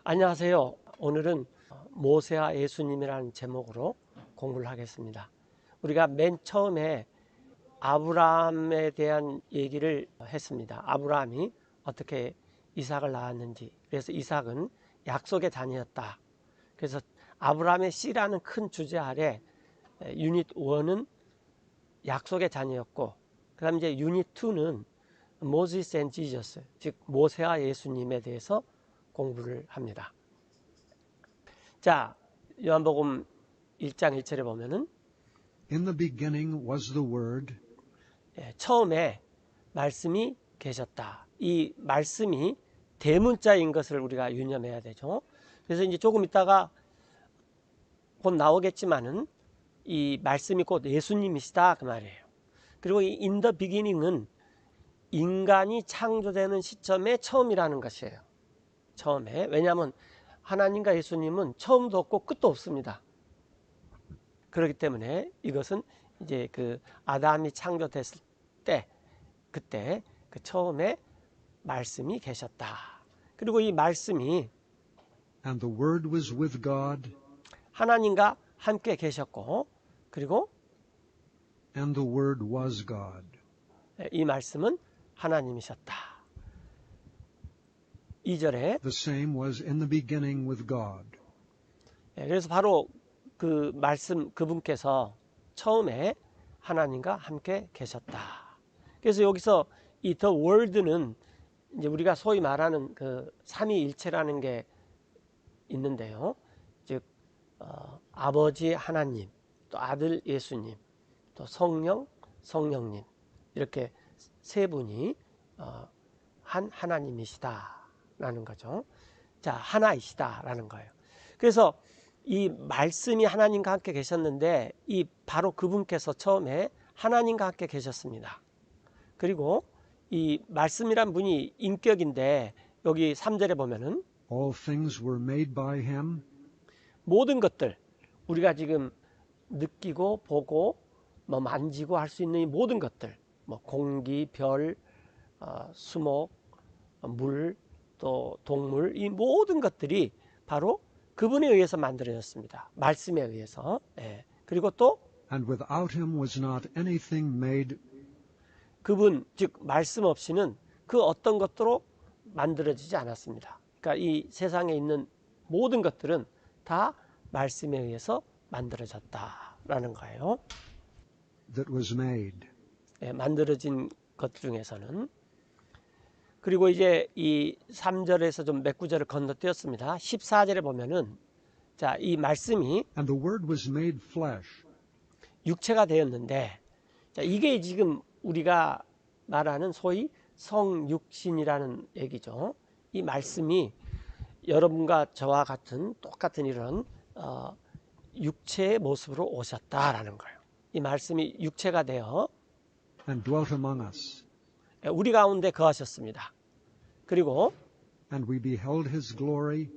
안녕하세요. 오늘은 모세와 예수님이라는 제목으로 공부를 하겠습니다. 우리가 맨 처음에 아브라함에 대한 얘기를 했습니다. 아브라함이 어떻게 이삭을 낳았는지. 그래서 이삭은 약속의 자녀였다. 그래서 아브라함의 씨라는 큰 주제 아래 유닛 1은 약속의 자녀였고, 그 다음 이제 유닛 2는 모세스 앤 지저스, 즉 모세와 예수님에 대해서 공부를 합니다. 자, 요한복음 1장 1절에 보면은 In the beginning was the Word, 처음에 말씀이 계셨다. 이 말씀이 대문자인 것을 우리가 유념해야 되죠. 그래서 이제 조금 있다가 곧 나오겠지만은 이 말씀이 곧 예수님이시다 그 말이에요. 그리고 이 in the beginning은 인간이 창조되는 시점의 처음이라는 것이에요. 처음에. 왜냐하면 하나님과 예수님은 처음도 없고 끝도 없습니다. 그렇기 때문에 이것은 이제 그 아담이 창조됐을 때, 그때 그 처음에 말씀이 계셨다. 그리고 이 말씀이 and the Word was with God, 하나님과 함께 계셨고, 그리고 and the Word was God. 이 말씀은 하나님이셨다. 2절에 The same was in the beginning with God. 그래서 바로 그 말씀 그분께서 처음에 하나님과 함께 계셨다. 그래서 여기서 이 the word는 이제 우리가 소위 말하는 그 삼위일체라는 게 있는데요. 즉 아버지 하나님, 또 아들 예수님, 또 성령, 성령님 이렇게 세 분이 한 하나님이시다라는 거죠. 자, 하나이시다라는 거예요. 그래서 이 말씀이 하나님과 함께 계셨는데 이 바로 그분께서 처음에 하나님과 함께 계셨습니다. 그리고 이 말씀이란 분이 인격인데 여기 3절에 보면은 All things were made by Him, 모든 것들 우리가 지금 느끼고 보고 뭐 만지고 할 수 있는 이 모든 것들 뭐 공기, 별, 수목, 물, 또 동물 이 모든 것들이 바로 그분에 의해서 만들어졌습니다. 말씀에 의해서. 그리고 또 and without Him was not anything made. 그분 즉 말씀 없이는 그 어떤 것도 만들어지지 않았습니다. 그러니까 이 세상에 있는 모든 것들은 다 말씀에 의해서 만들어졌다라는 거예요. that was made. 만들어진 것 중에서는. 그리고 이제 이 3절에서 좀 몇 구절을 건너뛰었습니다. 14절에 보면은 자, 이 말씀이 And the Word was made flesh. 육체가 되었는데 자, 이게 지금 우리가 말하는 소위 성육신이라는 얘기죠. 이 말씀이 여러분과 저와 같은 똑같은 이런 육체의 모습으로 오셨다라는 거예요. 이 말씀이 육체가 되어 and dwelt among us. 우리 가운데 거하셨습니다. 그리고 And we beheld His glory,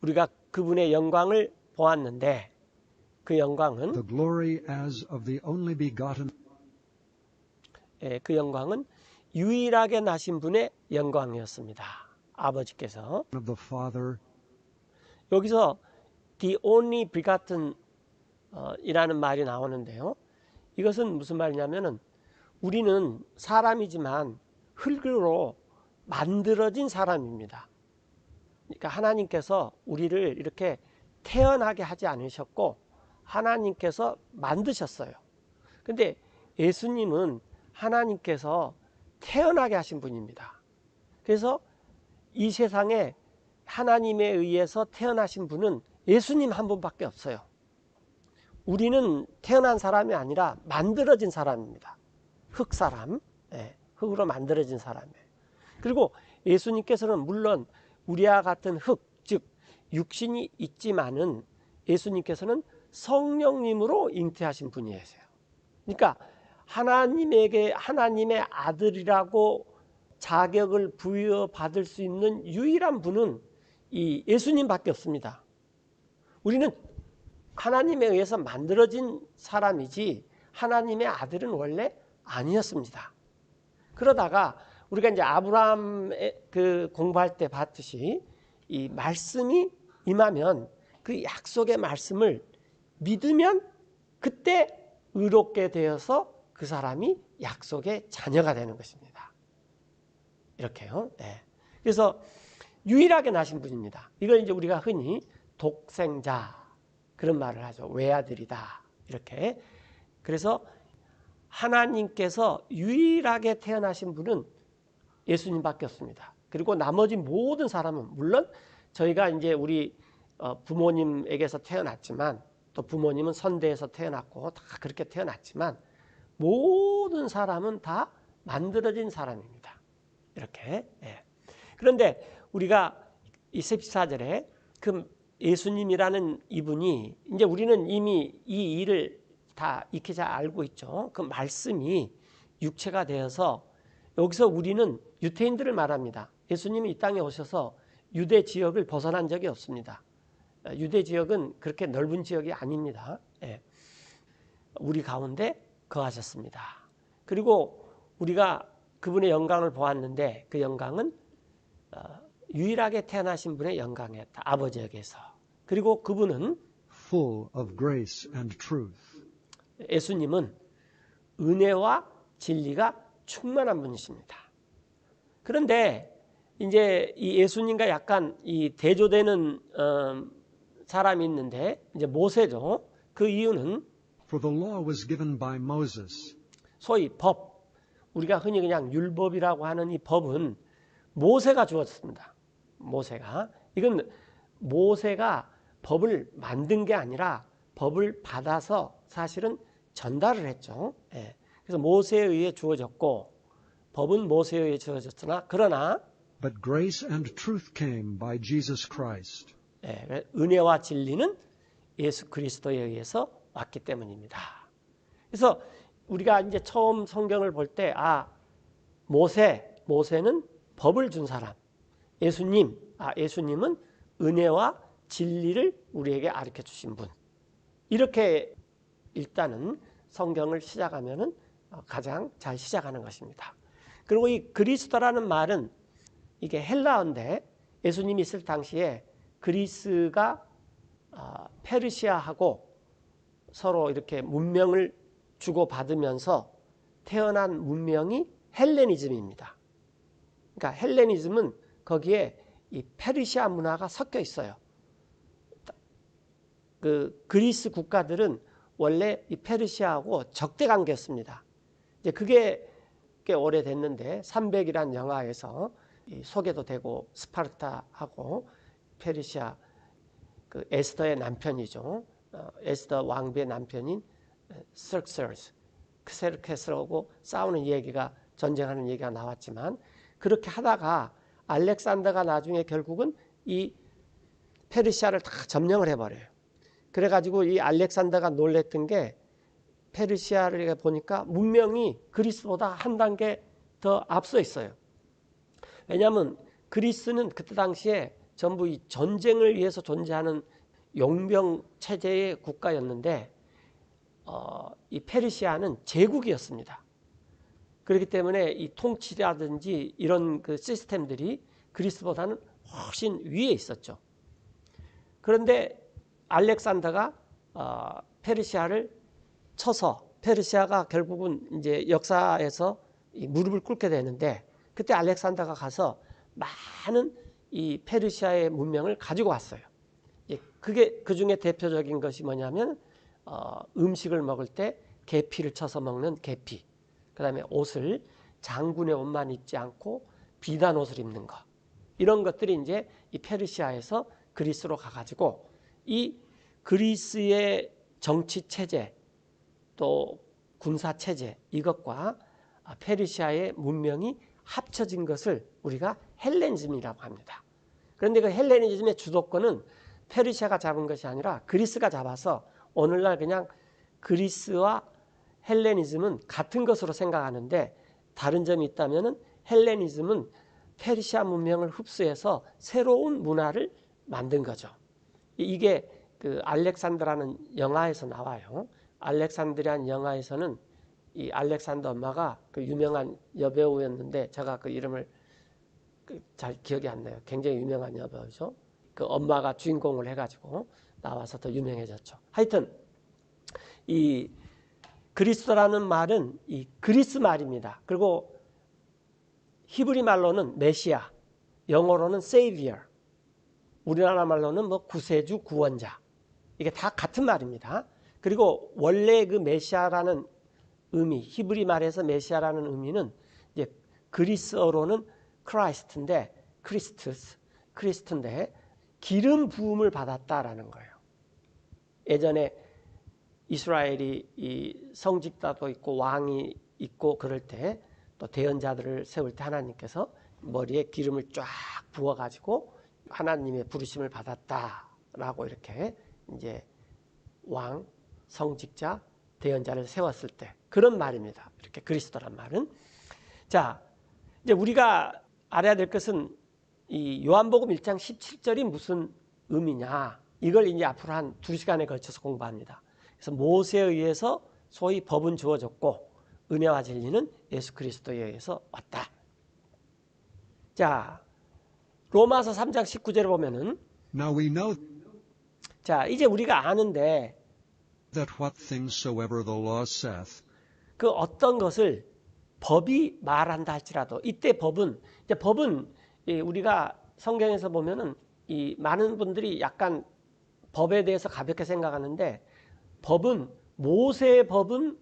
우리가 그분의 영광을 보았는데 그 영광은 the glory as of the only begotten 그 영광은 유일하게 나신 분의 영광이었습니다. 아버지께서. of the Father, 여기서 the only begotten 이라는 말이 나오는데요. 이것은 무슨 말이냐면은 우리는 사람이지만 흙으로 만들어진 사람입니다. 그러니까 하나님께서 우리를 이렇게 태어나게 하지 않으셨고 하나님께서 만드셨어요. 근데 예수님은 하나님께서 태어나게 하신 분입니다. 그래서 이 세상에 하나님에 의해서 태어나신 분은 예수님 한 분밖에 없어요. 우리는 태어난 사람이 아니라 만들어진 사람입니다. 흙사람, 흙으로 만들어진 사람이에요. 그리고 예수님께서는 물론 우리와 같은 흙, 즉 육신이 있지만은 예수님께서는 성령님으로 잉태하신 분이세요. 그러니까 하나님에게 하나님의 아들이라고 자격을 부여받을 수 있는 유일한 분은 이 예수님밖에 없습니다. 우리는 하나님에 의해서 만들어진 사람이지 하나님의 아들은 원래 아니었습니다. 그러다가 우리가 이제 아브라함 그 공부할 때 봤듯이 이 말씀이 임하면 그 약속의 말씀을 믿으면 그때 의롭게 되어서 그 사람이 약속의 자녀가 되는 것입니다. 이렇게요. 네. 그래서 유일하게 나신 분입니다. 이걸 이제 우리가 흔히 독생자 그런 말을 하죠. 외아들이다. 이렇게. 그래서 하나님께서 유일하게 태어나신 분은 예수님밖에 없습니다. 그리고 나머지 모든 사람은 물론 저희가 이제 우리 부모님에게서 태어났지만 또 부모님은 선대에서 태어났고 다 그렇게 태어났지만 모든 사람은 다 만들어진 사람입니다. 이렇게. 예. 그런데 우리가 이 14절에 그 예수님이라는 이분이 이제 우리는 이미 이 일을 다 익히 잘 알고 있죠. 그 말씀이 육체가 되어서 여기서 우리는 유대인들을 말합니다. 예수님이 이 땅에 오셔서 유대 지역을 벗어난 적이 없습니다. 유대 지역은 그렇게 넓은 지역이 아닙니다. 예. 우리 가운데 거하셨습니다. 그리고 우리가 그분의 영광을 보았는데 그 영광은 유일하게 태어나신 분의 영광이었다. 아버지에게서. 그리고 그분은 full of grace and truth. 예수님은 은혜와 진리가 충만한 분이십니다. 그런데 이제 이 예수님과 약간 이 대조되는 사람이 있는데 이제 모세죠. 그 이유는 For the law was given by Moses, 소위 법, 우리가 흔히 그냥 율법이라고 하는 이 법은 모세가 주었습니다. 모세가. 이건 모세가 법을 만든 게 아니라 법을 받아서 사실은 전달을 했죠. 예. 그래서 모세에 의해 주어졌고 법은 모세에 의해 주어졌으나 그러나 but grace and truth came by Jesus Christ. 예, 은혜와 진리는 예수 그리스도에 의해서 왔기 때문입니다. 그래서 우리가 이제 처음 성경을 볼 때 모세는 법을 준 사람, 예수님은 은혜와 진리를 우리에게 가르쳐 주신 분. 이렇게 일단은 성경을 시작하면은 가장 잘 시작하는 것입니다. 그리고 이 그리스도라는 말은 이게 헬라어인데 예수님이 있을 당시에 그리스가 페르시아하고 서로 이렇게 문명을 주고받으면서 태어난 문명이 헬레니즘입니다. 그러니까 헬레니즘은 거기에 이 페르시아 문화가 섞여 있어요. 그 그리스 국가들은 원래 이 페르시아하고 적대 관계였습니다. 이제 그게 꽤 오래됐는데 300이라는 영화에서 소개도 되고 스파르타하고 페르시아 그 에스더의 남편이죠. 에스더 왕비의 남편인 크세르케스하고 싸우는 얘기가 전쟁하는 얘기가 나왔지만 그렇게 하다가 알렉산더가 나중에 결국은 이 페르시아를 다 점령을 해버려요. 그래가지고 이 알렉산더가 놀랬던 게 페르시아를 보니까 문명이 그리스보다 한 단계 더 앞서 있어요. 왜냐하면 그리스는 그때 당시에 전부 이 전쟁을 위해서 존재하는 용병 체제의 국가였는데 이 페르시아는 제국이었습니다. 그렇기 때문에 이 통치라든지 이런 그 시스템들이 그리스보다는 훨씬 위에 있었죠. 그런데 알렉산더가 페르시아를 쳐서 페르시아가 결국은 이제 역사에서 이 무릎을 꿇게 되는데 그때 알렉산더가 가서 많은 이 페르시아의 문명을 가지고 왔어요. 그게 그 중에 대표적인 것이 뭐냐면 음식을 먹을 때 계피를 쳐서 먹는 계피. 그다음에 옷을 장군의 옷만 입지 않고 비단 옷을 입는 것. 이런 것들이 이제 이 페르시아에서 그리스로 가가지고 이 그리스의 정치 체제 또 군사 체제 이것과 페르시아의 문명이 합쳐진 것을 우리가 헬레니즘이라고 합니다. 그런데 그 헬레니즘의 주도권은 페르시아가 잡은 것이 아니라 그리스가 잡아서 오늘날 그냥 그리스와 헬레니즘은 같은 것으로 생각하는데 다른 점이 있다면은 헬레니즘은 페르시아 문명을 흡수해서 새로운 문화를 만든 거죠. 이게 그 알렉산더라는 영화에서 나와요. 알렉산드라는 영화에서는 이 알렉산더 엄마가 그 유명한 여배우였는데 제가 그 이름을 잘 기억이 안 나요. 굉장히 유명한 여배우죠. 그 엄마가 주인공을 해가지고 나와서 더 유명해졌죠. 하여튼 이 그리스도라는 말은 이 그리스 말입니다. 그리고 히브리 말로는 메시아, 영어로는 Savior, 우리나라 말로는 뭐 구세주, 구원자. 이게 다 같은 말입니다. 그리고 원래 그 메시아라는 의미, 히브리 말에서 메시아라는 의미는 이제 그리스어로는 크라이스트인데, 크리스트인데 기름 부음을 받았다라는 거예요. 예전에 이스라엘이 이 성직자도 있고 왕이 있고 그럴 때 또 대언자들을 세울 때 하나님께서 머리에 기름을 쫙 부어가지고 하나님의 부르심을 받았다라고 이렇게 이제 왕, 성직자, 대언자를 세웠을 때 그런 말입니다. 이렇게 그리스도란 말은. 자, 이제 우리가 알아야 될 것은 이 요한복음 1장 17절이 무슨 의미냐. 이걸 이제 앞으로 한 2시간에 걸쳐서 공부합니다. 그래서 모세에 의해서 소위 법은 주어졌고 은혜와 진리는 예수 그리스도에 의해서 왔다. 자, 로마서 3장 19절에 보면은 Now we know 자, 이제 우리가 아는데 that what things soever the law saith, 그 어떤 것을 법이 말한다 할지라도 이때 법은 우리가 성경에서 보면은 이 많은 분들이 약간 법에 대해서 가볍게 생각하는데 법은 모세의 법은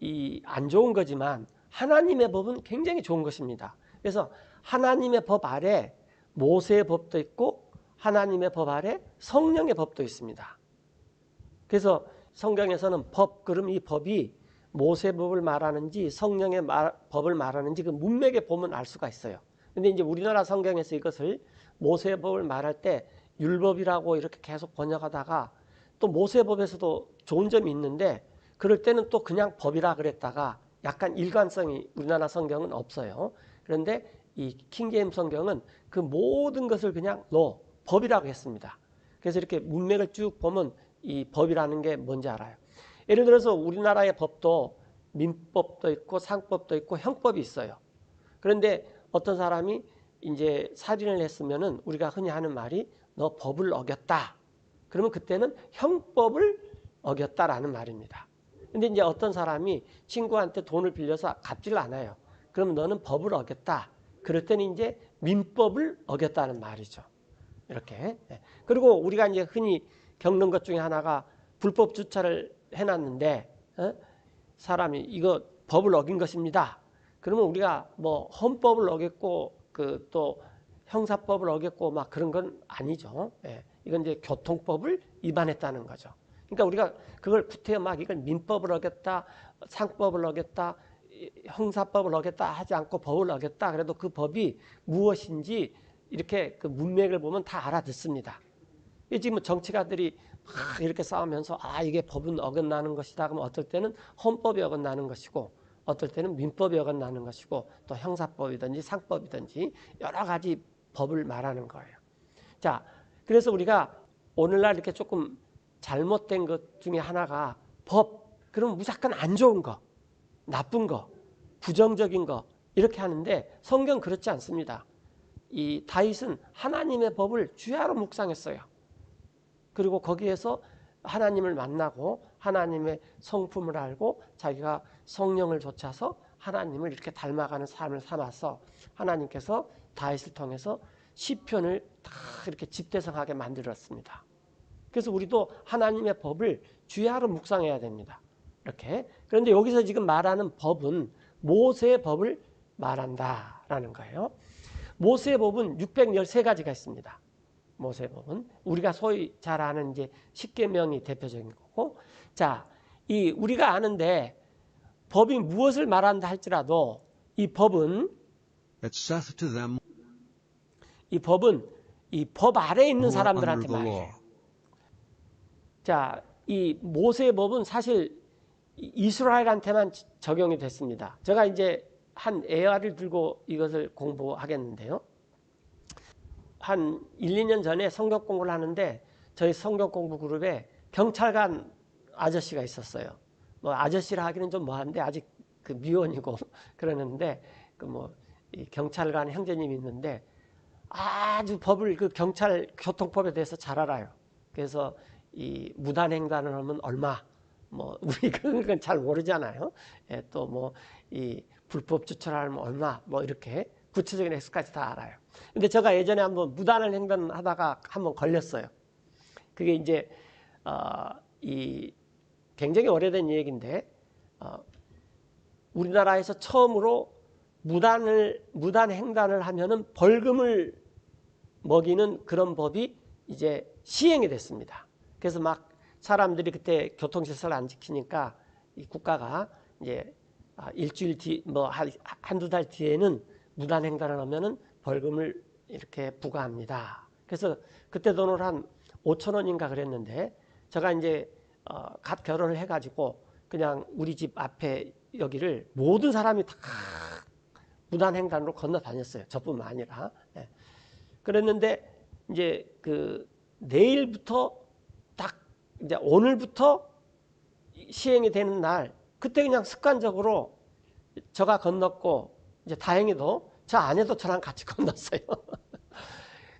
이 안 좋은 거지만 하나님의 법은 굉장히 좋은 것입니다. 그래서 하나님의 법 아래 모세의 법도 있고 하나님의 법 아래 성령의 법도 있습니다. 그래서 성경에서는 그럼 이 법이 모세 법을 말하는지 성령의 법을 말하는지 그 문맥에 보면 알 수가 있어요. 근데 이제 우리나라 성경에서 이것을 모세 법을 말할 때 율법이라고 이렇게 계속 번역하다가 또 모세 법에서도 좋은 점이 있는데 그럴 때는 또 그냥 법이라 그랬다가 약간 일관성이 우리나라 성경은 없어요. 그런데 이 킹제임스 성경은 그 모든 것을 그냥 법이라고 했습니다. 그래서 이렇게 문맥을 쭉 보면 이 법이라는 게 뭔지 알아요. 예를 들어서 우리나라의 법도 민법도 있고 상법도 있고 형법이 있어요. 그런데 어떤 사람이 이제 살인을 했으면은 우리가 흔히 하는 말이 너 법을 어겼다. 그러면 그때는 형법을 어겼다라는 말입니다. 근데 이제 어떤 사람이 친구한테 돈을 빌려서 갚지를 않아요. 그러면 너는 법을 어겼다. 그럴 때는 이제 민법을 어겼다는 말이죠. 이렇게. 그리고 우리가 이제 흔히 겪는 것 중에 하나가 불법 주차를 해놨는데 사람이 이거 법을 어긴 것입니다. 그러면 우리가 뭐 헌법을 어겼고 그 또 형사법을 어겼고 막 그런 건 아니죠. 이건 이제 교통법을 위반했다는 거죠. 그러니까 우리가 그걸 구태여 막 이걸 민법을 어겼다, 상법을 어겼다, 형사법을 어겼다 하지 않고 법을 어겼다. 그래도 그 법이 무엇인지 이렇게 그 문맥을 보면 다 알아듣습니다. 지금 정치가들이 막 이렇게 싸우면서 이게 법은 어긋나는 것이다. 그러면 어떨 때는 헌법이 어긋나는 것이고 어떨 때는 민법이 어긋나는 것이고 또 형사법이든지 상법이든지 여러 가지 법을 말하는 거예요. 자, 그래서 우리가 오늘날 이렇게 조금 잘못된 것 중에 하나가 그럼 무조건 안 좋은 거, 나쁜 거, 부정적인 거 이렇게 하는데 성경 그렇지 않습니다. 이 다윗은 하나님의 법을 주야로 묵상했어요. 그리고 거기에서 하나님을 만나고 하나님의 성품을 알고 자기가 성령을 좇아서 하나님을 이렇게 닮아가는 삶을 삼아서 하나님께서 다윗을 통해서 시편을 다 이렇게 집대성하게 만들었습니다. 그래서 우리도 하나님의 법을 주야로 묵상해야 됩니다. 이렇게. 그런데 여기서 지금 말하는 법은 모세의 법을 말한다라는 거예요. 모세의 법은 613가지가 있습니다. 모세의 법은 우리가 소위 잘 아는 이제 십계명이 대표적인 거고, 자, 이 우리가 아는데 법이 무엇을 말한다 할지라도 이 법은 it saith to them 이 법 아래에 있는 who are 사람들한테 under the 말해요. law. 자, 이 모세의 법은 사실 이스라엘한테만 적용이 됐습니다. 제가 이제 한 애화를 들고 이것을 공부하겠는데요. 한 1, 2년 전에 성경 공부를 하는데 저희 성경 공부 그룹에 경찰관 아저씨가 있었어요. 뭐 아저씨라 하기는 좀 뭐한데 아직 그 미혼이고 그러는데 그 뭐 이 경찰관 형제님이 있는데 아주 법을 그 경찰 교통법에 대해서 잘 알아요. 그래서 이 무단횡단을 하면 얼마, 뭐 우리 그런 건 잘 모르잖아요. 예, 또 뭐 이 불법 주차하면 얼마, 뭐 이렇게 구체적인 액수까지 다 알아요. 근데 제가 예전에 한번 무단을 횡단하다가 한번 걸렸어요. 그게 이제 이 굉장히 오래된 얘기인데 우리나라에서 처음으로 무단 횡단을 하면은 벌금을 먹이는 그런 법이 이제 시행이 됐습니다. 그래서 막 사람들이 그때 교통질서를 안 지키니까 이 국가가 이제 일주일 뒤, 뭐 한두 달 뒤에는 무단 횡단을 하면은 벌금을 이렇게 부과합니다. 그래서 그때 돈을 한 5천 원인가 그랬는데 제가 이제 갓 결혼을 해가지고 그냥 우리 집 앞에 여기를 모든 사람이 다 무단횡단으로 건너 다녔어요. 저뿐만 아니라. 예. 그랬는데 이제 그 내일부터 딱 이제 오늘부터 시행이 되는 날 그때 그냥 습관적으로 저가 건넜고 이제 다행히도 저 아내도 저랑 같이 건넜어요.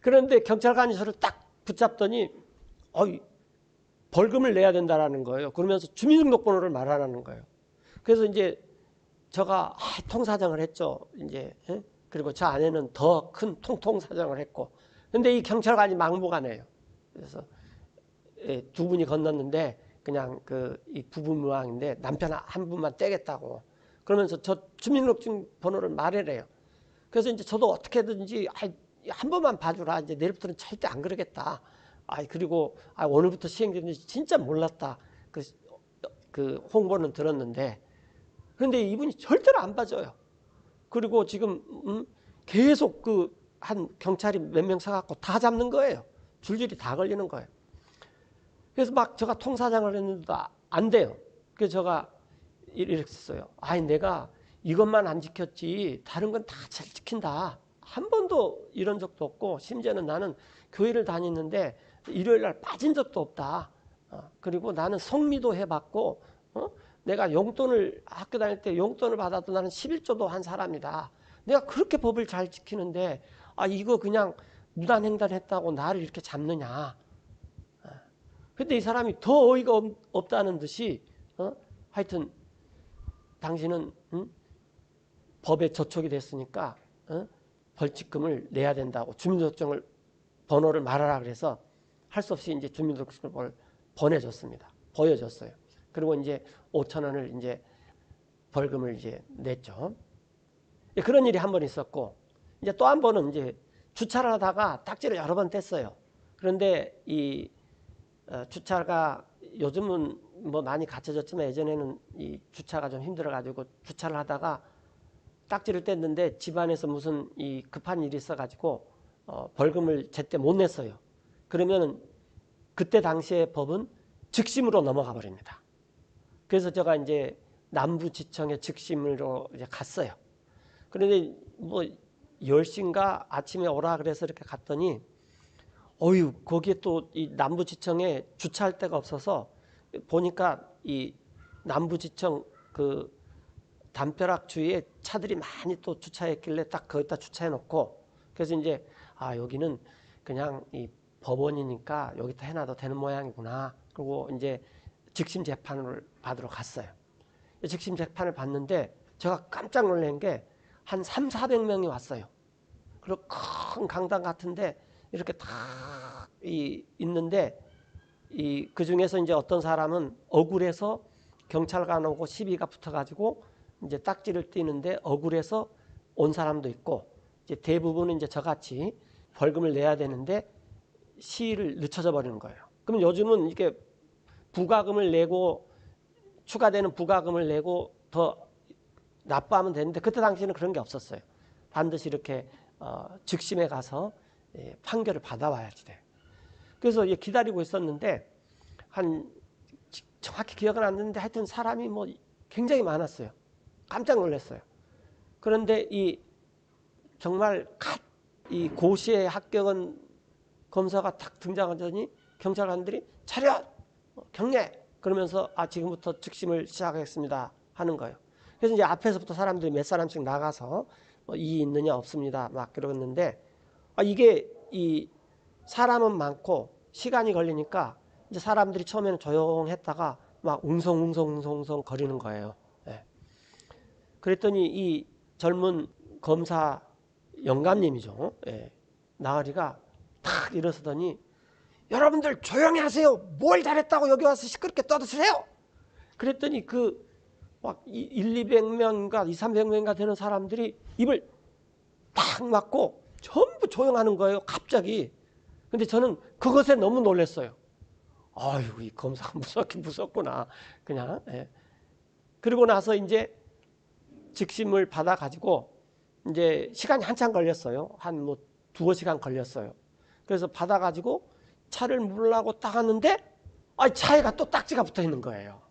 그런데 경찰관이 저를 딱 붙잡더니 벌금을 내야 된다라는 거예요. 그러면서 주민등록번호를 말하라는 거예요. 그래서 이제 저가 통사정을 했죠. 이제 그리고 저 아내는 더 큰 통사정을 했고, 근데 이 경찰관이 막무가내예요. 그래서 두 분이 건넜는데 그냥 그 이 부부무왕인데 남편 한 분만 떼겠다고 그러면서 저 주민등록증번호를 말해래요. 그래서 이제 저도 어떻게든지 한 번만 봐주라. 이제 내일부터는 절대 안 그러겠다. 그리고 오늘부터 시행되는지 진짜 몰랐다. 그 홍보는 들었는데 그런데 이분이 절대로 안 봐줘요. 그리고 지금 계속 그 한 경찰이 몇 명 서갖고 다 잡는 거예요. 줄줄이 다 걸리는 거예요. 그래서 막 제가 통사장을 했는데도 안 돼요. 그래서 제가 이렇게 했어요. 내가 이것만 안 지켰지 다른 건 다 잘 지킨다. 한 번도 이런 적도 없고 심지어는 나는 교회를 다니는데 일요일 날 빠진 적도 없다. 그리고 나는 성미도 해봤고 내가 용돈을 학교 다닐 때 용돈을 받아도 나는 11조도 한 사람이다. 내가 그렇게 법을 잘 지키는데 이거 그냥 무단횡단했다고 나를 이렇게 잡느냐. 근데 이 사람이 더 어이가 없다는 듯이 하여튼 당신은 법에 저촉이 됐으니까 벌칙금을 내야 된다고 주민등록증을 번호를 말하라 그래서 할 수 없이 이제 주민등록증을 보내줬습니다. 보여줬어요. 그리고 이제 5천 원을 이제 벌금을 이제 냈죠. 그런 일이 한 번 있었고 이제 또 한 번은 이제 주차를 하다가 딱지를 여러 번 뗐어요. 그런데 이 주차가 요즘은 뭐 많이 갖춰졌지만 예전에는 이 주차가 좀 힘들어가지고 주차를 하다가 딱지를 뗐는데 집안에서 무슨 이 급한 일이 있어가지고 벌금을 제때 못 냈어요. 그러면은 그때 당시의 법은 즉심으로 넘어가 버립니다. 그래서 제가 이제 남부지청에 즉심으로 이제 갔어요. 그런데 뭐 10시인가 아침에 오라 그래서 이렇게 갔더니 거기에 또 이 남부지청에 주차할 데가 없어서 보니까 이 남부지청 그 담벼락 주위에 차들이 많이 또 주차했길래 딱 거기다 주차해 놓고 그래서 이제 여기는 그냥 이 법원이니까 여기다 해놔도 되는 모양이구나. 그리고 이제 즉심 재판을 받으러 갔어요. 즉심 재판을 받는데 제가 깜짝 놀란 게 한 300~400명이 왔어요. 그리고 큰 강당 같은데 이렇게 다 있는데 그 중에서 이제 어떤 사람은 억울해서 경찰관하고 시비가 붙어가지고 이제 딱지를 띄는데 억울해서 온 사람도 있고 이제 대부분은 이제 저같이 벌금을 내야 되는데 시일을 늦춰져 버리는 거예요. 그럼 요즘은 이게 부과금을 내고 추가되는 부과금을 내고 더 납부하면 되는데 그때 당시에는 그런 게 없었어요. 반드시 이렇게 즉심에 가서 판결을 받아와야지 돼. 그래서 기다리고 있었는데 정확히 기억은 안 나는데 하여튼 사람이 뭐 굉장히 많았어요. 깜짝 놀랐어요. 그런데 정말 이 고시에 합격한 검사가 탁 등장하더니 경찰관들이 차렷! 경례! 그러면서 지금부터 즉심을 시작하겠습니다 하는 거예요. 그래서 이제 앞에서부터 사람들이 몇 사람씩 나가서 이의 있느냐 없습니다 막 그러는데 이게 이 사람은 많고 시간이 걸리니까 이제 사람들이 처음에는 조용했다가 막 웅성웅성 거리는 거예요. 예. 그랬더니 이 젊은 검사 영감님이죠. 예. 나으리가 탁 일어서더니 여러분들 조용히 하세요. 뭘 잘했다고 여기 와서 시끄럽게 떠드세요. 그랬더니 그 막 200명인가 300명인가 되는 사람들이 입을 탁 막고 전부 조용하는 거예요. 갑자기. 근데 저는 그것에 너무 놀랐어요. 아유, 이 검사가 무섭긴 무섭구나. 그냥. 예. 그리고 나서 이제 직심을 받아가지고 이제 시간이 한참 걸렸어요. 한 뭐 2시간 걸렸어요. 그래서 받아가지고 차를 몰라고 딱 하는데 차에가 또 딱지가 붙어 있는 거예요.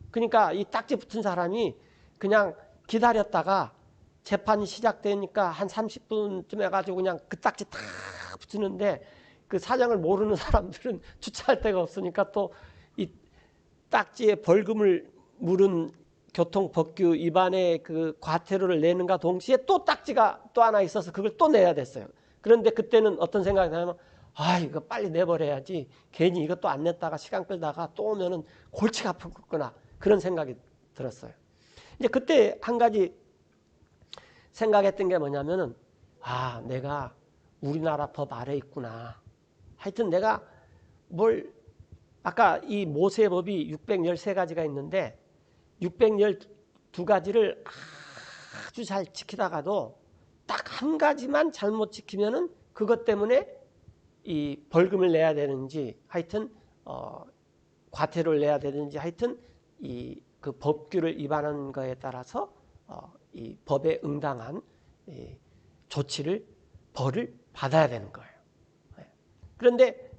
그러니까 이 딱지 붙은 사람이 그냥 기다렸다가 재판이 시작되니까 한 30분쯤 해가지고 그냥 그 딱지 탁 붙이는데 그 사정을 모르는 사람들은 주차할 데가 없으니까 또 이 딱지에 벌금을 물은 교통법규 위반의 그 과태료를 내는가 동시에 또 딱지가 또 하나 있어서 그걸 또 내야 됐어요. 그런데 그때는 어떤 생각이 나냐면 이거 빨리 내버려야지. 괜히 이것도 안 냈다가 시간 끌다가 또 오면은 골치가 아프겠구나. 그런 생각이 들었어요. 이제 그때 한 가지 생각했던 게 뭐냐면은 내가 우리나라 법 아래 있구나. 하여튼 내가 아까 이 모세법이 613가지가 있는데 612가지를 아주 잘 지키다가도 딱 한 가지만 잘못 지키면은 그것 때문에 이 벌금을 내야 되는지 하여튼 과태료를 내야 되는지 하여튼 이 그 법규를 위반한 거에 따라서 이 법에 응당한 이 벌을 받아야 되는 거예요. 그런데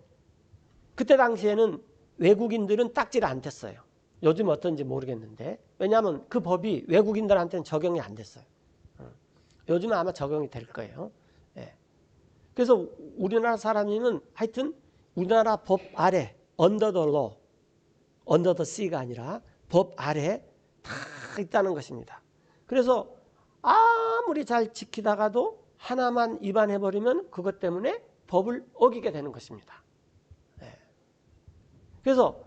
그때 당시에는 외국인들은 딱지를 안 뗐어요. 요즘 어떤지 모르겠는데 왜냐하면 그 법이 외국인들한테는 적용이 안 됐어요. 요즘은 아마 적용이 될 거예요. 그래서 우리나라 사람이면 하여튼 우리나라 법 아래 under the law, under the sea가 아니라 법 아래 다 있다는 것입니다. 그래서 아무리 잘 지키다가도 하나만 위반해버리면 그것 때문에 법을 어기게 되는 것입니다. 그래서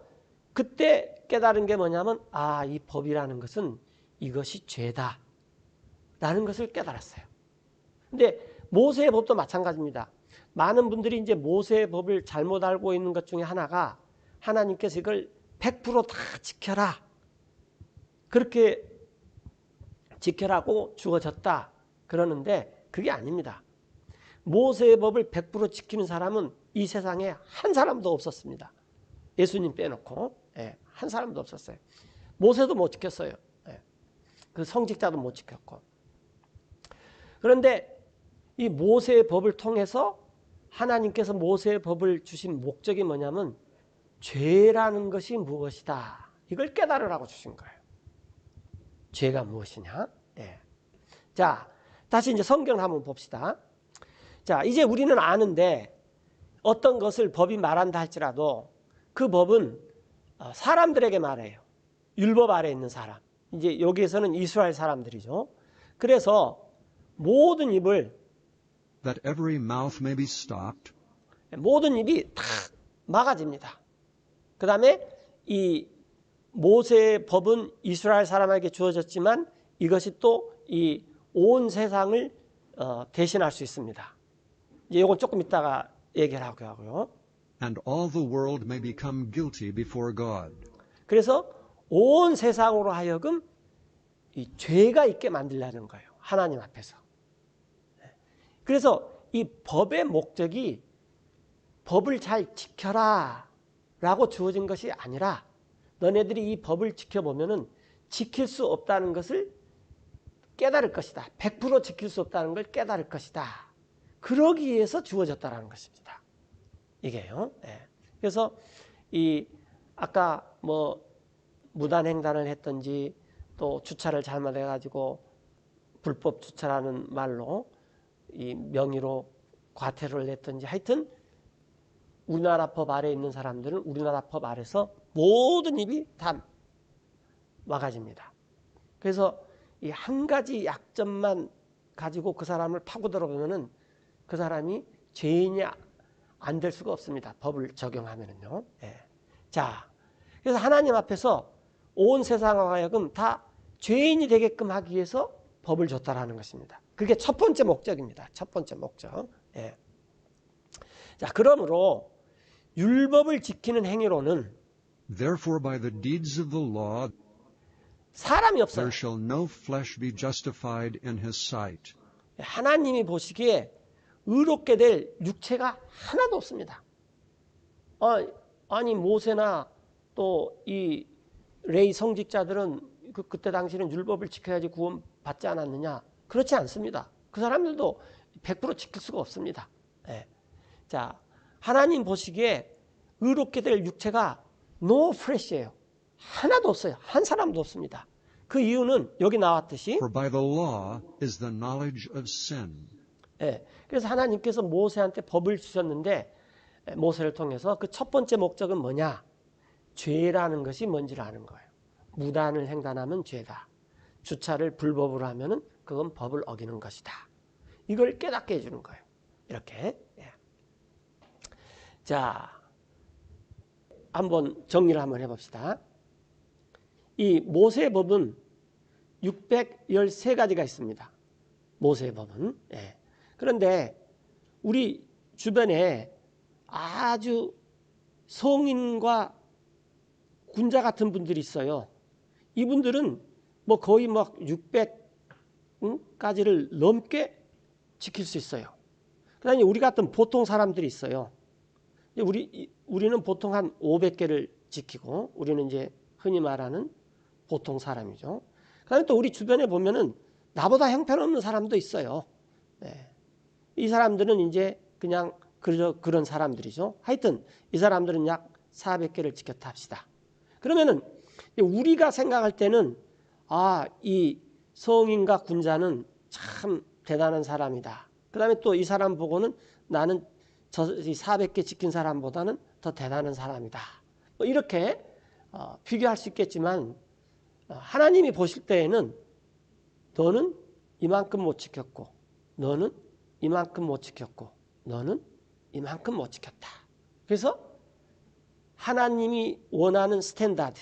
그때 깨달은 게 뭐냐면 이 법이라는 것은 이것이 죄다 라는 것을 깨달았어요. 근데 모세의 법도 마찬가지입니다. 많은 분들이 이제 모세의 법을 잘못 알고 있는 것 중에 하나가 하나님께서 이걸 100%다 지켜라. 그렇게 지켜라고 주어졌다. 그러는데 그게 아닙니다. 모세의 법을 100% 지키는 사람은 이 세상에 한 사람도 없었습니다. 예수님 빼놓고 한 사람도 없었어요. 모세도 못 지켰어요. 그 성직자도 못 지켰고. 그런데 이 모세의 법을 통해서 하나님께서 모세의 법을 주신 목적이 뭐냐면 죄라는 것이 무엇이다. 이걸 깨달으라고 주신 거예요. 죄가 무엇이냐? 자, 다시 이제 성경을 한번 봅시다. 자, 이제 우리는 아는데 어떤 것을 법이 말한다 할지라도 그 법은 사람들에게 말해요. 율법 아래 있는 사람. 이제 여기에서는 이스라엘 사람들이죠. 그래서 모든 입을 that every mouth may be stopped, 모든 입이 다 막아집니다. 그 다음에 이 모세의 법은 이스라엘 사람에게 주어졌지만 이것이 또 이 온 세상을 대신할 수 있습니다. 이건 조금 이따가 얘기를 하고요. and all the world may become guilty before God. 그래서 온 세상으로 하여금 이 죄가 있게 만들려는 거예요. 하나님 앞에서. 그래서 이 법의 목적이 법을 잘 지켜라 라고 주어진 것이 아니라 너네들이 이 법을 지켜보면은 지킬 수 없다는 것을 깨달을 것이다. 100% 지킬 수 없다는 걸 깨달을 것이다. 그러기 위해서 주어졌다는 것입니다. 이게요. 그래서 이 아까 뭐 무단횡단을 했든지 또 주차를 잘못해가지고 불법 주차라는 말로 이 명의로 과태료를 냈든지 하여튼 우리나라 법 아래에 있는 사람들은 우리나라 법 아래서 모든 입이 다 막아집니다. 그래서 이 한 가지 약점만 가지고 그 사람을 파고 들어보면은 그 사람이 죄인이 안 될 수가 없습니다. 법을 적용하면은요. 예. 자, 그래서 하나님 앞에서 온 세상과 하여금 다 죄인이 되게끔 하기 위해서 법을 줬다라는 것입니다. 그게 첫 번째 목적입니다. 첫 번째 목적. 예. 자, 그러므로 율법을 지키는 행위로는 Therefore, by the deeds of the law, 사람이 없어요. there shall no flesh be justified in his sight. 하나님이 보시기에 의롭게 될 육체가 하나도 없습니다. 아니 모세나 또 이 레위 성직자들은 그때 당시는 율법을 지켜야지 구원 받지 않았느냐? 그렇지 않습니다. 그 사람들도 100% 지킬 수가 없습니다. 예. 자, 하나님 보시기에 의롭게 될 육체가 no flesh예요. 하나도 없어요. 한 사람도 없습니다. 그 이유는 여기 나왔듯이 For by the law is the knowledge of sin. 예, 그래서 하나님께서 모세한테 법을 주셨는데 모세를 통해서 그 첫 번째 목적은 뭐냐? 죄라는 것이 뭔지를 아는 거예요. 무단을 횡단하면 죄다. 주차를 불법으로 하면은 그건 법을 어기는 것이다. 이걸 깨닫게 해주는 거예요. 이렇게. 예. 자, 한번 정리를 한번 해봅시다. 이 모세의 법은 613가지가 있습니다. 모세의 법은. 예. 그런데 우리 주변에 아주 성인과 군자 같은 분들이 있어요. 이분들은 뭐 거의 막 600가지를 넘게 지킬 수 있어요. 그다음에 우리 같은 보통 사람들이 있어요. 우리는 보통 한 500개를 지키고 우리는 이제 흔히 말하는 보통 사람이죠. 그다음에 또 우리 주변에 보면은 나보다 형편없는 사람도 있어요. 네. 이 사람들은 이제 그냥 그런 사람들이죠. 하여튼 이 사람들은 약 400개를 지켰다 합시다. 그러면은 우리가 생각할 때는 이 성인과 군자는 참 대단한 사람이다. 그다음에 또 이 사람 보고는 나는 저 400개 지킨 사람보다는 더 대단한 사람이다. 뭐 이렇게 비교할 수 있겠지만 하나님이 보실 때에는 너는 이만큼 못 지켰고 너는 이만큼 못 지켰고 너는 이만큼 못 지켰다. 그래서 하나님이 원하는 스탠다드,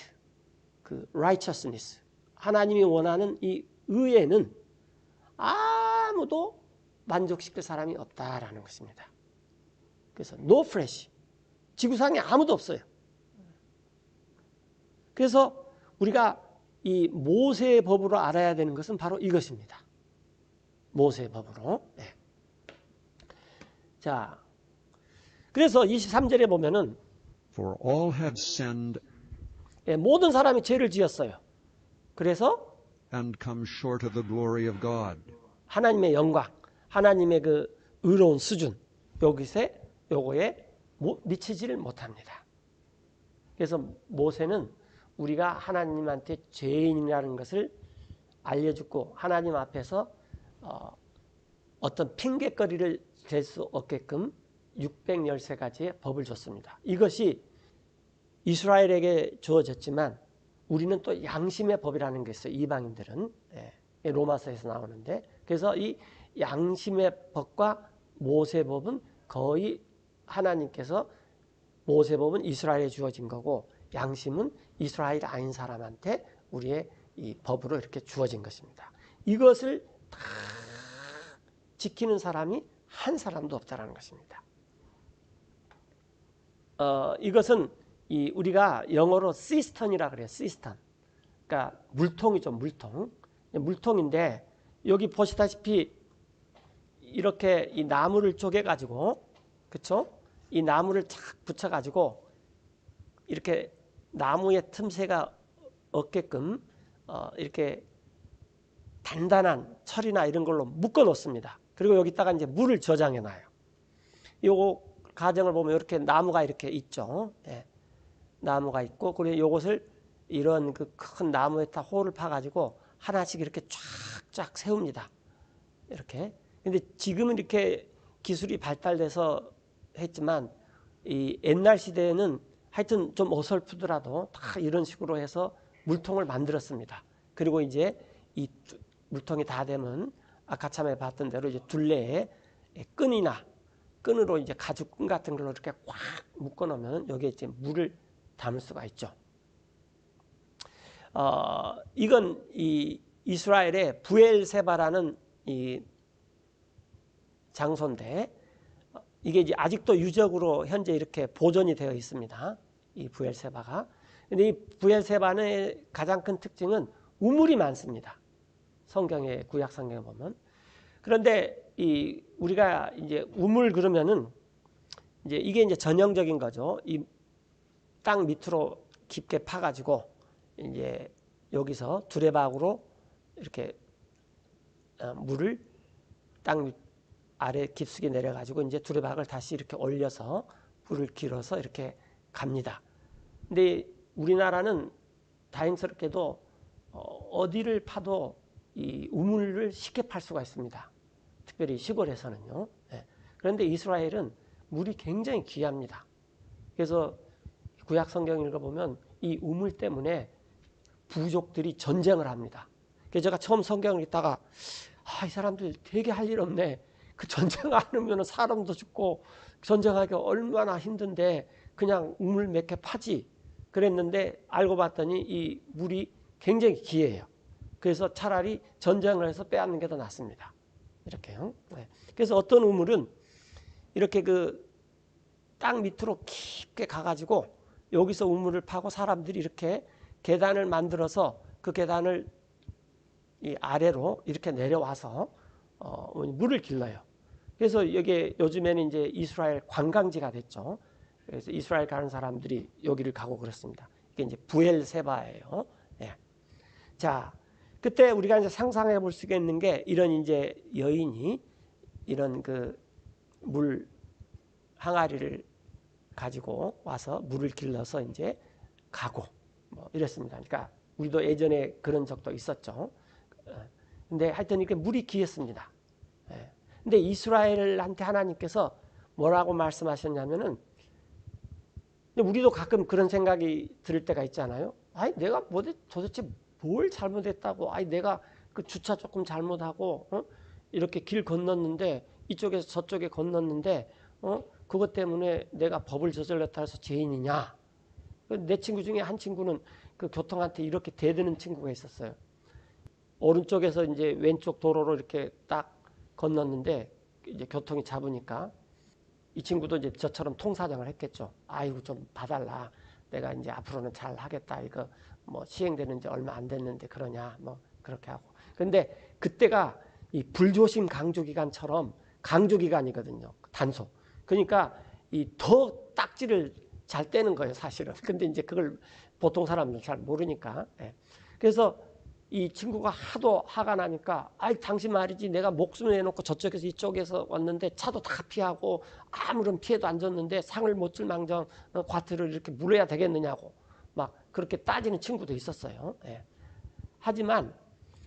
그 righteousness, 하나님이 원하는 이 의에는 아무도 만족시킬 사람이 없다라는 것입니다. 그래서 no flesh, 지구상에 아무도 없어요. 그래서 우리가 이 모세의 법으로 알아야 되는 것은 바로 이것입니다. 모세의 법으로. 네. 자, 그래서 23절에 보면은 For all have sinned 모든 사람이 죄를 지었어요. 그래서 and come short of the glory of God. 하나님의 영광, 하나님의 그 의로운 수준, 요거에 미치지를 못합니다. 그래서 모세는 우리가 하나님한테 죄인이라는 것을 알려주고 하나님 앞에서 어떤 핑계거리를 댈 수 없게끔 613가지의 법을 줬습니다. 이것이 이스라엘에게 주어졌지만 우리는 또 양심의 법이라는 게 있어요. 이방인들은. 로마서에서 나오는데 그래서 이 양심의 법과 모세법은 거의 하나님께서 모세법은 이스라엘에 주어진 거고 양심은 이스라엘 아닌 사람한테 우리의 이 법으로 이렇게 주어진 것입니다. 이것을 다 지키는 사람이 한 사람도 없다라는 것입니다. 이것은 우리가 영어로 시스턴이라 그래요. 시스턴. 그러니까 물통이죠. 물통인데 여기 보시다시피 이렇게 이 나무를 쪼개 가지고 그렇죠? 이 나무를 착 붙여 가지고 이렇게 나무의 틈새가 없게끔 이렇게 단단한 철이나 이런 걸로 묶어 놓습니다. 그리고 여기다가 이제 물을 저장해 놔요. 요거 가정을 보면 이렇게 나무가 이렇게 있죠. 예. 나무가 있고 그리고 요것을 이런 그 큰 나무에 다 홀을 파 가지고 하나씩 이렇게 쫙쫙 세웁니다. 이렇게. 근데 지금은 이렇게 기술이 발달돼서 했지만 이 옛날 시대에는 하여튼 좀 어설프더라도 다 이런 식으로 해서 물통을 만들었습니다. 그리고 이제 이 물통이 다 되면 아까 참에 봤던 대로 이제 둘레에 끈이나 끈으로 이제 가죽끈 같은 걸로 이렇게 꽉 묶어 놓으면 여기에 이제 물을 담을 수가 있죠. 이건 이 이스라엘의 부엘세바라는 이 장소인데, 이게 이제 아직도 유적으로 현재 이렇게 보존이 되어 있습니다. 이 부엘세바가. 근데 이 부엘세바의 가장 큰 특징은 우물이 많습니다. 성경에, 구약 성경에 보면. 그런데 이 우리가 이제 우물 그러면은 이제 이게 이제 전형적인 거죠. 이 땅 밑으로 깊게 파가지고 이제 여기서 두레박으로 이렇게 물을 땅 아래 깊숙이 내려가지고 이제 두레박을 다시 이렇게 올려서 물을 길어서 이렇게 갑니다. 근데 우리나라는 다행스럽게도 어디를 파도 이 우물을 쉽게 팔 수가 있습니다. 특별히 시골에서는요. 네. 그런데 이스라엘은 물이 굉장히 귀합니다. 그래서 구약 성경 읽어보면 이 우물 때문에 부족들이 전쟁을 합니다. 그래서 제가 처음 성경을 읽다가 이 사람들 되게 할 일 없네. 그 전쟁 안 하면 사람도 죽고 전쟁하기 얼마나 힘든데 그냥 우물 몇 개 파지 그랬는데, 알고 봤더니 이 물이 굉장히 귀해요. 그래서 차라리 전쟁을 해서 빼앗는 게 더 낫습니다. 이렇게요. 네. 그래서 어떤 우물은 이렇게 그 땅 밑으로 깊게 가가지고 여기서 우물을 파고 사람들이 이렇게 계단을 만들어서 그 계단을 이 아래로 이렇게 내려와서 물을 길러요. 그래서 여기 요즘에는 이제 이스라엘 관광지가 됐죠. 그래서 이스라엘 가는 사람들이 여기를 가고 그렇습니다. 이게 이제 부엘세바예요. 예. 자, 그때 우리가 이제 상상해 볼 수 있는 게 이런 이제 여인이 이런 그 물 항아리를 가지고 와서 물을 길러서 이제 가고 뭐 이랬습니다. 그러니까 우리도 예전에 그런 적도 있었죠. 근데 하여튼 이렇게 물이 귀했습니다. 근데 이스라엘한테 하나님께서 뭐라고 말씀하셨냐면은, 우리도 가끔 그런 생각이 들 때가 있잖아요. 내가 도대체 뭘 잘못했다고, 내가 그 주차 조금 잘못하고, 이렇게 길 건넜는데, 이쪽에서 저쪽에 건넜는데, 그것 때문에 내가 법을 저질렀다 해서 죄인이냐? 내 친구 중에 한 친구는 그 교통한테 이렇게 대드는 친구가 있었어요. 오른쪽에서 이제 왼쪽 도로로 이렇게 딱 건넜는데, 이제 교통이 잡으니까, 이 친구도 이제 저처럼 통사정을 했겠죠. 아이고, 좀 봐달라. 내가 이제 앞으로는 잘 하겠다. 이거 뭐 시행되는 지 얼마 안 됐는데 그러냐. 뭐 그렇게 하고. 근데 그때가 이 불조심 강조기간처럼 강조기간이거든요. 단속. 그러니까 이 더 딱지를 잘 떼는 거예요, 사실은. 근데 이제 그걸 보통 사람들은 잘 모르니까. 그래서 이 친구가 하도 화가 나니까, 당신 말이지, 내가 목숨을 내놓고 저쪽에서 이쪽에서 왔는데 차도 다 피하고 아무런 피해도 안 줬는데 상을 못 줄 망정 과태료를 이렇게 물어야 되겠느냐고 막 그렇게 따지는 친구도 있었어요. 하지만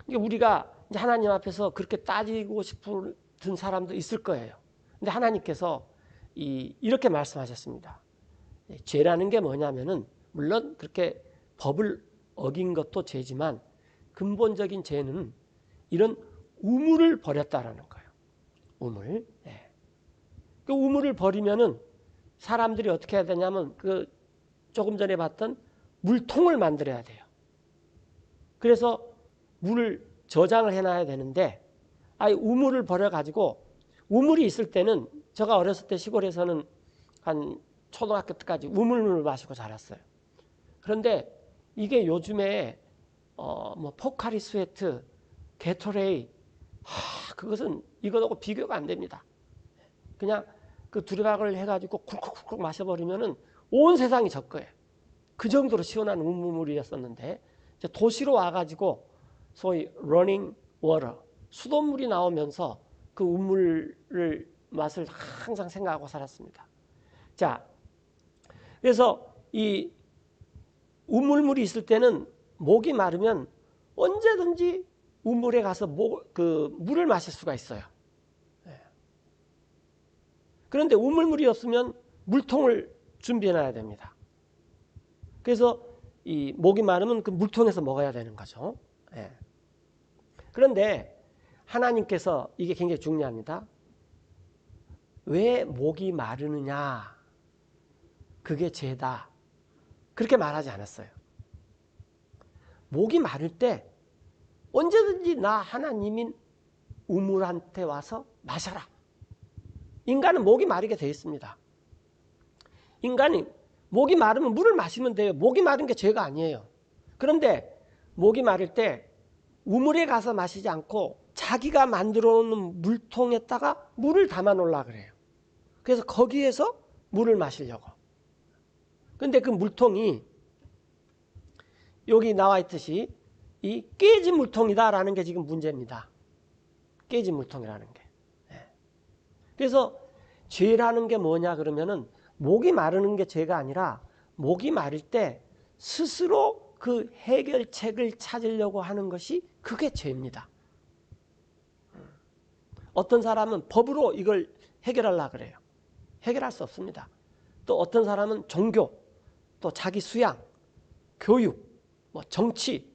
우리가 이제 하나님 앞에서 그렇게 따지고 싶은 사람도 있을 거예요. 근데 하나님께서 이렇게 말씀하셨습니다. 죄라는 게 뭐냐면은, 물론 그렇게 법을 어긴 것도 죄지만 근본적인 죄는 이런 우물을 버렸다라는 거예요. 우물. 그 우물을 버리면은 사람들이 어떻게 해야 되냐면, 그 조금 전에 봤던 물통을 만들어야 돼요. 그래서 물을 저장을 해놔야 되는데, 우물을 버려가지고, 우물이 있을 때는, 제가 어렸을 때 시골에서는 한 초등학교 때까지 우물물을 마시고 자랐어요. 그런데 이게 요즘에 뭐 포카리 스웨트, 게토레이, 그것은 이거하고 비교가 안 됩니다. 그냥 그 두레박을 해가지고 쿨쿨쿨 마셔버리면은 온 세상이 젖 거예요. 그 정도로 시원한 우물물이었었는데, 이제 도시로 와가지고 소위 러닝 워터, 수돗물이 나오면서 그 우물을 맛을 항상 생각하고 살았습니다. 자, 그래서 이 우물물이 있을 때는 목이 마르면 언제든지 우물에 가서 물을 마실 수가 있어요. 그런데 우물물이 없으면 물통을 준비해놔야 됩니다. 그래서 이 목이 마르면 그 물통에서 먹어야 되는 거죠. 그런데 하나님께서, 이게 굉장히 중요합니다. 왜 목이 마르느냐? 그게 죄다. 그렇게 말하지 않았어요. 목이 마를 때 언제든지 나 하나님인 우물한테 와서 마셔라. 인간은 목이 마르게 되어 있습니다. 인간이 목이 마르면 물을 마시면 돼요. 목이 마른 게 죄가 아니에요. 그런데 목이 마를 때 우물에 가서 마시지 않고 자기가 만들어 놓은 물통에다가 물을 담아 놓으려고 그래요. 그래서 거기에서 물을 마시려고. 근데 그 물통이 여기 나와 있듯이 이 깨진 물통이다라는 게 지금 문제입니다. 깨진 물통이라는 게. 그래서 죄라는 게 뭐냐 그러면은 목이 마르는 게 죄가 아니라 목이 마를 때 스스로 그 해결책을 찾으려고 하는 것이 그게 죄입니다. 어떤 사람은 법으로 이걸 해결하려고 그래요. 해결할 수 없습니다. 또 어떤 사람은 종교, 또 자기 수양, 교육, 뭐 정치,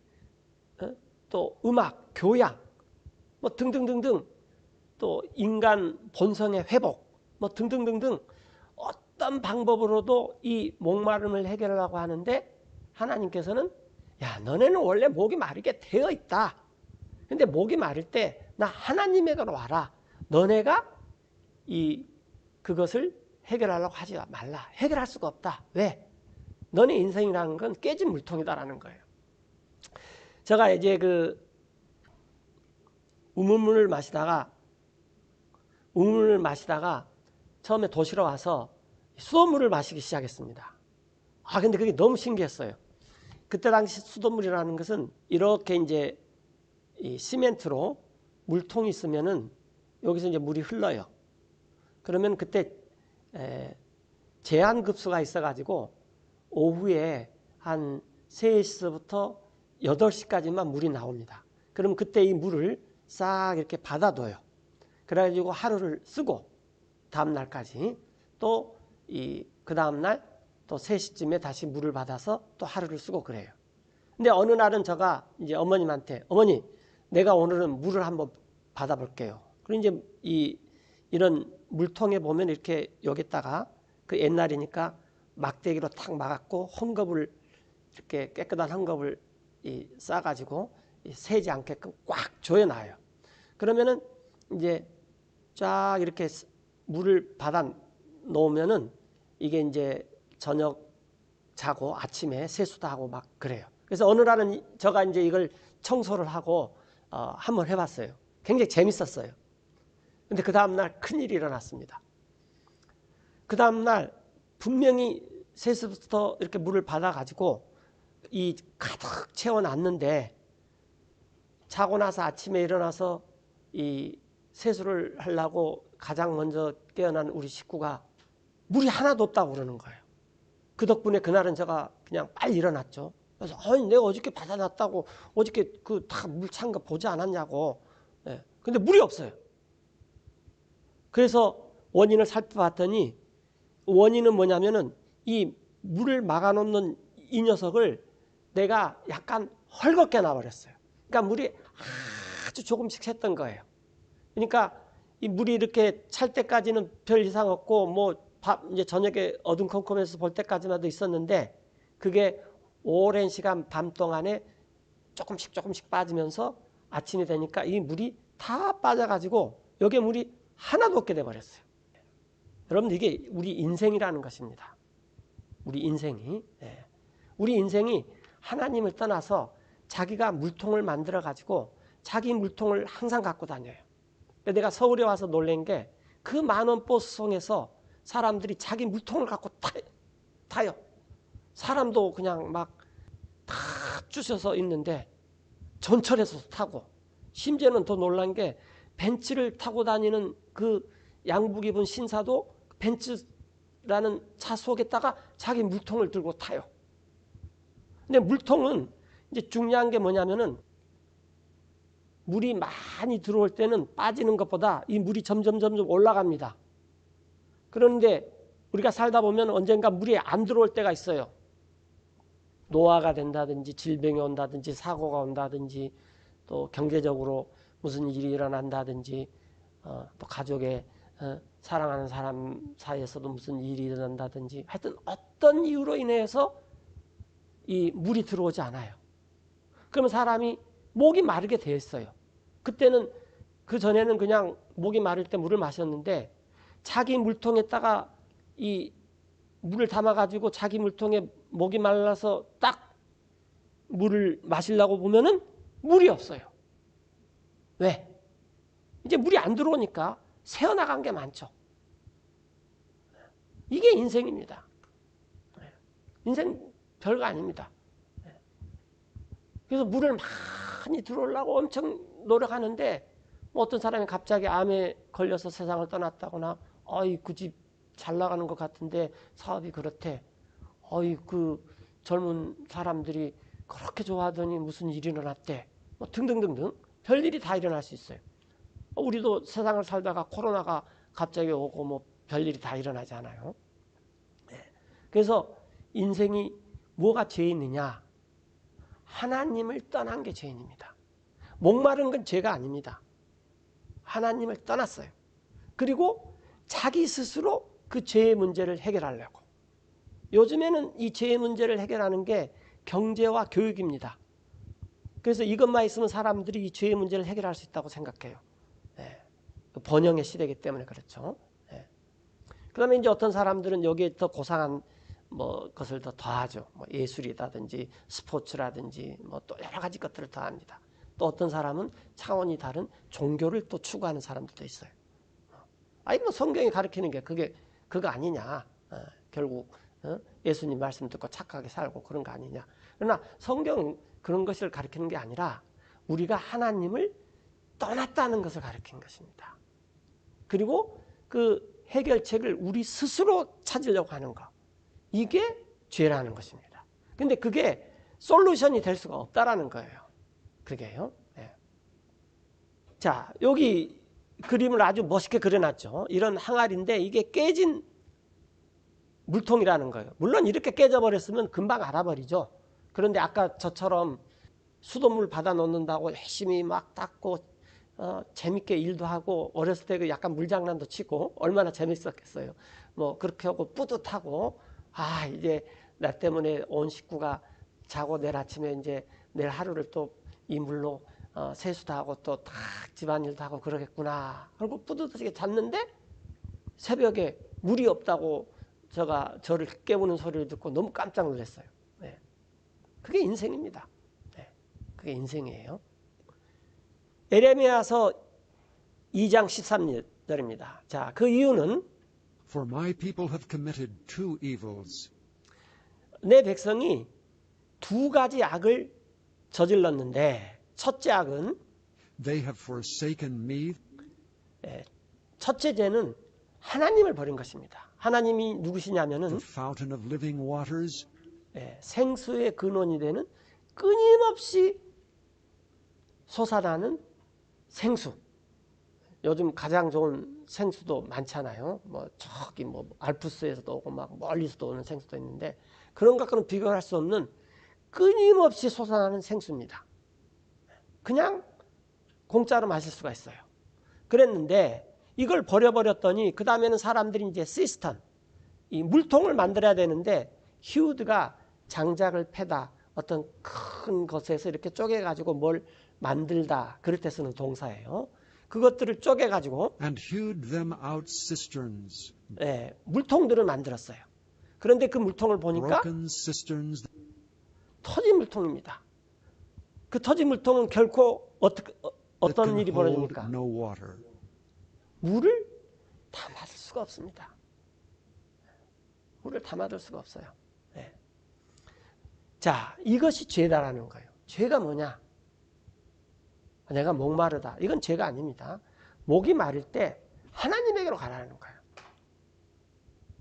또 음악, 교양, 뭐 등등등등, 또 인간 본성의 회복, 뭐 등등등등 어떤 방법으로도 이 목마름을 해결하려고 하는데 하나님께서는 야, 너네는 원래 목이 마르게 되어 있다. 근데 목이 마를 때 나 하나님에게로 와라. 너네가 그것을 해결하려고 하지 말라. 해결할 수가 없다. 왜? 너네 인생이라는 건 깨진 물통이다라는 거예요. 제가 이제 그 우물물을 마시다가 처음에 도시로 와서 수돗물을 마시기 시작했습니다. 근데 그게 너무 신기했어요. 그때 당시 수돗물이라는 것은 이렇게 이제 이 시멘트로 물통이 있으면은 여기서 이제 물이 흘러요. 그러면 그때 제한 급수가 있어가지고 오후에 한 3시부터 8시까지만 물이 나옵니다. 그럼 그때 이 물을 싹 이렇게 받아둬요. 그래가지고 하루를 쓰고 다음 날까지 또 그 다음 날 또 3시쯤에 다시 물을 받아서 또 하루를 쓰고 그래요. 근데 어느 날은 제가 이제 어머님한테 어머니 내가 오늘은 물을 한번 받아볼게요. 그리고 이제 이런 물통에 보면 이렇게 여기다가 그 옛날이니까 막대기로 탁 막았고 헝겊을 이렇게 깨끗한 헝겊을 싸가지고 새지 않게끔 꽉 조여놔요. 그러면은 이제 쫙 이렇게 물을 받아 놓으면은 이게 이제 저녁 자고 아침에 세수도 하고 막 그래요. 그래서 어느 날은 제가 이제 이걸 청소를 하고 한번 해봤어요. 굉장히 재밌었어요. 근데 그 다음날 큰일이 일어났습니다. 그 다음날 분명히 세수부터 이렇게 물을 받아가지고 가득 채워놨는데 자고 나서 아침에 일어나서 이 세수를 하려고 가장 먼저 깨어난 우리 식구가 물이 하나도 없다고 그러는 거예요. 그 덕분에 그날은 제가 그냥 빨리 일어났죠. 그래서 내가 어저께 받아놨다고 어저께 그 다 물 찬 거 보지 않았냐고. 근데 물이 없어요. 그래서 원인을 살펴봤더니 원인은 뭐냐면은 이 물을 막아놓는 이 녀석을 내가 약간 헐겁게 놔버렸어요. 그러니까 물이 아주 조금씩 샜던 거예요. 그러니까 이 물이 이렇게 찰 때까지는 별 이상 없고 뭐 이제 저녁에 어둠컴컴해서 볼 때까지만 있었는데 그게 오랜 시간 밤 동안에 조금씩 빠지면서 아침이 되니까 이 물이 다 빠져가지고 여기에 물이 하나도 없게 돼버렸어요. 여러분들 이게 우리 인생이라는 것입니다. 우리 인생이 하나님을 떠나서 자기가 물통을 만들어 가지고 자기 물통을 항상 갖고 다녀요. 내가 서울에 와서 놀란 게 그 많은 버스송에서 사람들이 자기 물통을 갖고 타요. 사람도 그냥 막 다 쑤셔서 있는데 전철에서도 타고 심지어는 더 놀란 게 벤츠를 타고 다니는 그 양복 입은 신사도 벤츠라는 차 속에다가 자기 물통을 들고 타요. 근데 물통은 이제 중요한 게 뭐냐면은 물이 많이 들어올 때는 빠지는 것보다 이 물이 점점 올라갑니다. 그런데 우리가 살다 보면 언젠가 물이 안 들어올 때가 있어요. 노화가 된다든지 질병이 온다든지 사고가 온다든지 또 경제적으로 무슨 일이 일어난다든지 또 가족에 사랑하는 사람 사이에서도 무슨 일이 일어난다든지 하여튼 어떤 이유로 인해서 이 물이 들어오지 않아요. 그러면 사람이 목이 마르게 돼 있어요. 그때는 그 전에는 그냥 목이 마를 때 물을 마셨는데 자기 물통에다가 이 물을 담아가지고 자기 물통에 목이 말라서 딱 물을 마시려고 보면은 물이 없어요. 왜? 이제 물이 안 들어오니까 새어나간 게 많죠. 이게 인생입니다. 인생 별거 아닙니다. 그래서 물을 많이 들어오려고 엄청 노력하는데 뭐 어떤 사람이 갑자기 암에 걸려서 세상을 떠났다거나 어이 그 집 잘 나가는 것 같은데 사업이 그렇대. 어이 그 젊은 사람들이 그렇게 좋아하더니 무슨 일이 일어났대. 뭐 등등등등 별일이 다 일어날 수 있어요. 우리도 세상을 살다가 코로나가 갑자기 오고 뭐 별일이 다 일어나잖아요. 그래서 인생이 뭐가 죄이느냐? 하나님을 떠난 게 죄인입니다. 목마른 건 죄가 아닙니다. 하나님을 떠났어요. 그리고 자기 스스로 그 죄의 문제를 해결하려고. 요즘에는 이 죄의 문제를 해결하는 게 경제와 교육입니다. 그래서 이것만 있으면 사람들이 이 죄의 문제를 해결할 수 있다고 생각해요. 번영의 시대이기 때문에 그렇죠. 그다음에 이제 어떤 사람들은 여기에 더 고상한 뭐 것을 더 더하죠. 뭐 예술이라든지 스포츠라든지 뭐 또 여러 가지 것들을 더합니다. 또 어떤 사람은 차원이 다른 종교를 또 추구하는 사람들도 있어요. 아니 뭐 성경이 가르치는 게 그거 아니냐. 결국 예수님 말씀 듣고 착하게 살고 그런 거 아니냐. 그러나 성경은 그런 것을 가르치는 게 아니라 우리가 하나님을 떠났다는 것을 가르치는 것입니다. 그리고 그 해결책을 우리 스스로 찾으려고 하는 것. 이게 죄라는 것입니다. 근데 그게 솔루션이 될 수가 없다라는 거예요. 그게요. 네. 자, 여기 그림을 아주 멋있게 그려놨죠. 이런 항아리인데 이게 깨진 물통이라는 거예요. 물론 이렇게 깨져버렸으면 금방 알아버리죠. 그런데 아까 저처럼 수돗물 받아 놓는다고 열심히 막 닦고 재밌게 일도 하고 어렸을 때 약간 물장난도 치고 얼마나 재밌었겠어요. 뭐 그렇게 하고 뿌듯하고 아 이제 나 때문에 온 식구가 자고 내일 아침에 이제 내일 하루를 또 이 물로 세수도 하고 또 다 집안일도 하고 그러겠구나. 그리고 뿌듯하게 잤는데 새벽에 물이 없다고 저를 깨우는 소리를 듣고 너무 깜짝 놀랐어요. 네. 그게 인생입니다. 네. 그게 인생이에요. 에레미야서 2장 13절입니다. 자, 그 이유는 For my people have committed two evils. 내 백성이 두 가지 악을 저질렀는데 첫째 악은 They have forsaken me. 첫째 죄는 하나님을 버린 것입니다. 하나님이 The 누구시냐면은 fountain of living waters. 생수의 근원이 되는 끊임없이 솟아나는 생수. 요즘 가장 좋은 생수도 많잖아요. 뭐 저기 뭐 알프스에서도 오고 막 멀리서도 오는 생수도 있는데 그런 것과는 비교할 수 없는 끊임없이 솟아나는 생수입니다. 그냥 공짜로 마실 수가 있어요. 그랬는데 이걸 버려버렸더니 그 다음에는 사람들이 이제 시스턴, 이 물통을 만들어야 되는데 휴드가 장작을 패다 어떤 큰 것에서 이렇게 쪼개가지고 뭘 만들다 그럴 때 쓰는 동사예요. 그것들을 쪼개가지고 And hewed them out cisterns. 물통들을 만들었어요. 그런데 그 물통을 보니까 Broken cisterns. 터진 물통입니다. 그 터진 물통은 결코 that 어떤 can 일이 hold 벌어집니까? no water. 물을 담아둘 수가 없습니다. 물을 담아둘 수가 없어요. 네. 자, 이것이 죄다라는 거예요. 죄가 뭐냐? 내가 목마르다. 이건 죄가 아닙니다. 목이 마를 때 하나님에게로 가라는 거예요.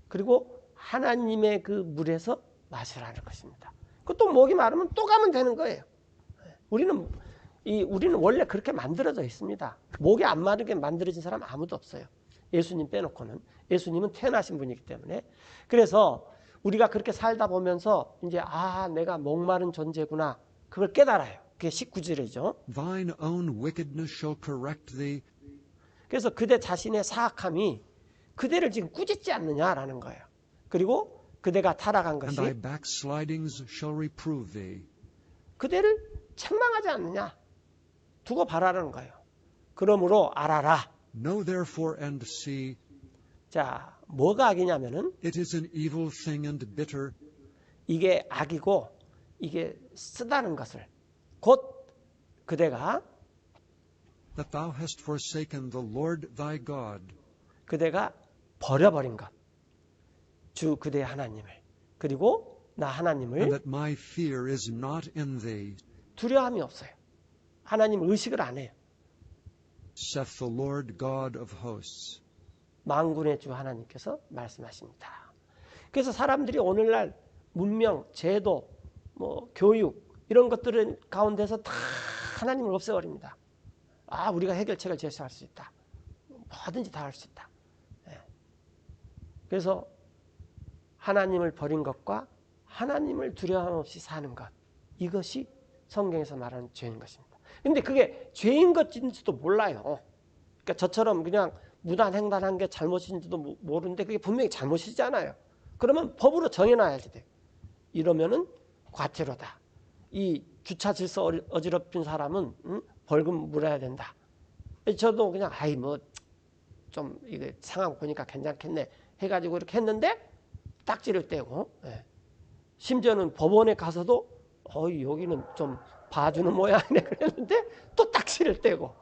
그리고 하나님의 그 물에서 마시라는 것입니다. 또 목이 마르면 또 가면 되는 거예요. 우리는 원래 그렇게 만들어져 있습니다. 목이 안 마르게 만들어진 사람 아무도 없어요. 예수님 빼놓고는. 예수님은 태어나신 분이기 때문에. 그래서 우리가 그렇게 살다 보면서 이제 내가 목마른 존재구나. 그걸 깨달아요. 그게 19절이죠. Thine own wickedness shall correct thee. 그래서 그대 자신의 사악함이 그대를 지금 꾸짖지 않느냐라는 거예요. 그리고 그대가 타락한 and 것이 thy backslidings shall reprove thee. 그대를 책망하지 않느냐 두고 바라라는 거예요. 그러므로 알아라. Know therefore and see, 자, 뭐가 악이냐면은 it is an evil thing and bitter, 이게 악이고 이게 쓰다는 것을 곧 그대가 that thou hast forsaken the Lord thy God, 그대가 버려버린 것. 주 그대 하나님을. 그리고 나 and 하나님을 that my fear is not in thee, 두려움이 없어요. 하나님 의식을 안 해요. saith the Lord God of hosts. 만군의 주 하나님께서 말씀하십니다. 그래서 사람들이 오늘날 문명, 제도, 교육 이런 것들은 가운데서 다 하나님을 없애버립니다. 아, 우리가 해결책을 제시할 수 있다. 뭐든지 다 할 수 있다. 예. 그래서 하나님을 버린 것과 하나님을 두려움 없이 사는 것, 이것이 성경에서 말하는 죄인 것입니다. 근데 그게 죄인 것인지도 몰라요. 그러니까 저처럼 그냥 무단횡단한 게 잘못인지도 모르는데 그게 분명히 잘못이잖아요. 그러면 법으로 정해놔야지 돼요. 이러면은 과태료다. 이 주차 질서 어지럽힌 사람은 벌금 물어야 된다. 저도 그냥 좀 이게 상황 보니까 괜찮겠네 해가지고 이렇게 했는데 딱지를 떼고, 예. 심지어는 법원에 가서도 여기는 좀 봐주는 모양이네 그랬는데 또 딱지를 떼고,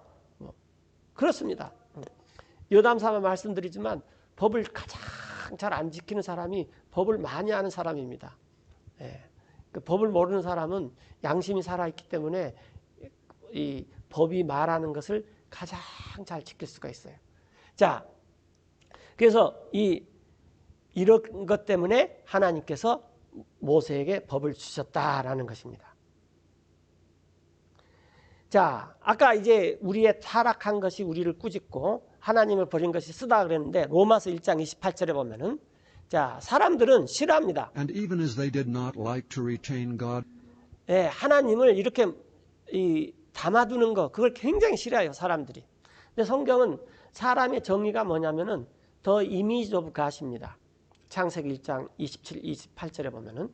그렇습니다. 여담삼아 말씀드리지만 법을 가장 잘 안 지키는 사람이 법을 많이 아는 사람입니다. 예. 그 법을 모르는 사람은 양심이 살아있기 때문에 이 법이 말하는 것을 가장 잘 지킬 수가 있어요. 자, 그래서 이런 것 때문에 하나님께서 모세에게 법을 주셨다라는 것입니다. 자, 아까 이제 우리의 타락한 것이 우리를 꾸짖고 하나님을 버린 것이 쓰다 그랬는데 로마서 1장 28절에 보면은 자, 사람들은 싫어합니다. And even as they did not like to retain God, 예, 하나님을 이렇게 담아두는 거 그걸 굉장히 싫어해요, 사람들이. 근데 성경은 사람의 정의가 뭐냐면은 더 이미지 오브 갓입니다. 창세기 1장 27, 28절에 보면은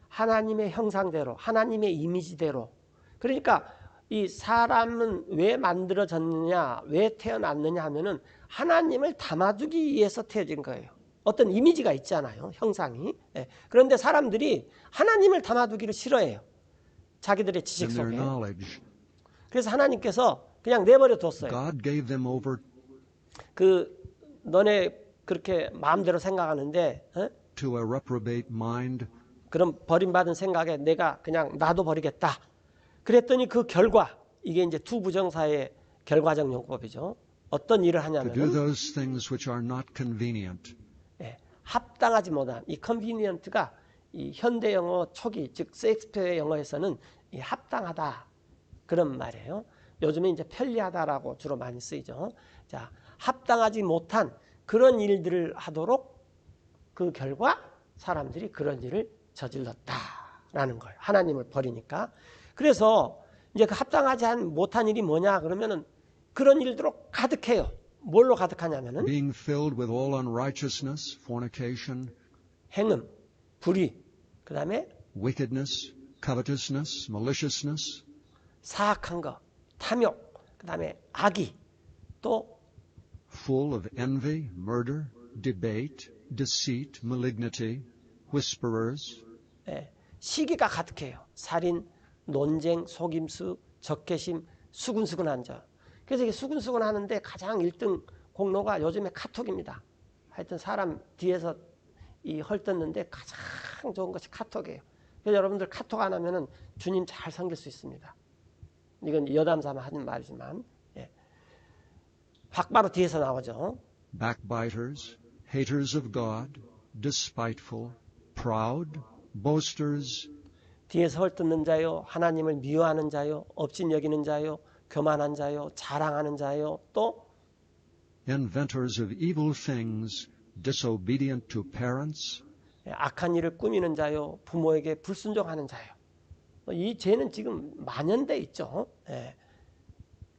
하나님의 형상대로, 하나님의 이미지대로. 그러니까 이 사람은 왜 만들어졌느냐, 왜 태어났느냐 하면은 하나님을 담아두기 위해서 태어진 거예요. 어떤 이미지가 있잖아요, 형상이. 예. 그런데 사람들이 하나님을 담아두기를 싫어해요. 자기들의 지식 in their 속에. knowledge, 그래서 하나님께서 그냥 내버려 뒀어요. God gave them over 너네 그렇게 마음대로 생각하는데, to a reprobate mind, 그럼 버림받은 생각에 내가 그냥 나도 버리겠다. 그랬더니 그 결과, 이게 이제 투부정사의 결과적 용법이죠. 어떤 일을 to do 하냐면, those things which are not convenient, 예, 합당하지 못한, 이 컨비니언트가 이 현대 영어 초기, 즉 셰익스피어의 영어에서는 이 합당하다. 그런 말이에요. 요즘에 이제 편리하다라고 주로 많이 쓰이죠. 자, 합당하지 못한 그런 일들을 하도록 그 결과 사람들이 그런 일을 저질렀다라는 거예요. 하나님을 버리니까. 그래서 이제 그 합당하지 못한 일이 뭐냐 그러면은 그런 일들로 가득해요. 뭘로 가득하냐면은 being filled with all unrighteousness, fornication, 행음, 불의, 그 다음에 wickedness, covetousness, maliciousness, 사악한 거, 탐욕, 그 다음에 악의, 또 full of envy, murder, debate, deceit, malignity, whisperers, 시기가 가득해요. 살인, 논쟁, 속임수, 적개심, 수근수근한 자. 그래서 이게 수근수근 하는데 가장 1등 공로가 요즘에 카톡입니다. 하여튼 사람 뒤에서 헐뜯는데 가장 좋은 것이 카톡이에요. 그래서 여러분들 카톡 안 하면은 주님 잘 섬길 수 있습니다. 이건 여담삼아 하는 말이지만, 예. 바로 뒤에서 나오죠. backbiters, haters of God, despiteful, proud, boasters, 뒤에서 헐뜯는 자요, 하나님을 미워하는 자요, 업신여기는 자요, 교만한 자요, 자랑하는 자요, 또 inventors of evil things, disobedient to parents, 악한 일을 꾸미는 자요, 부모에게 불순종하는 자요. 이 죄는 지금 만연돼 있죠. 예.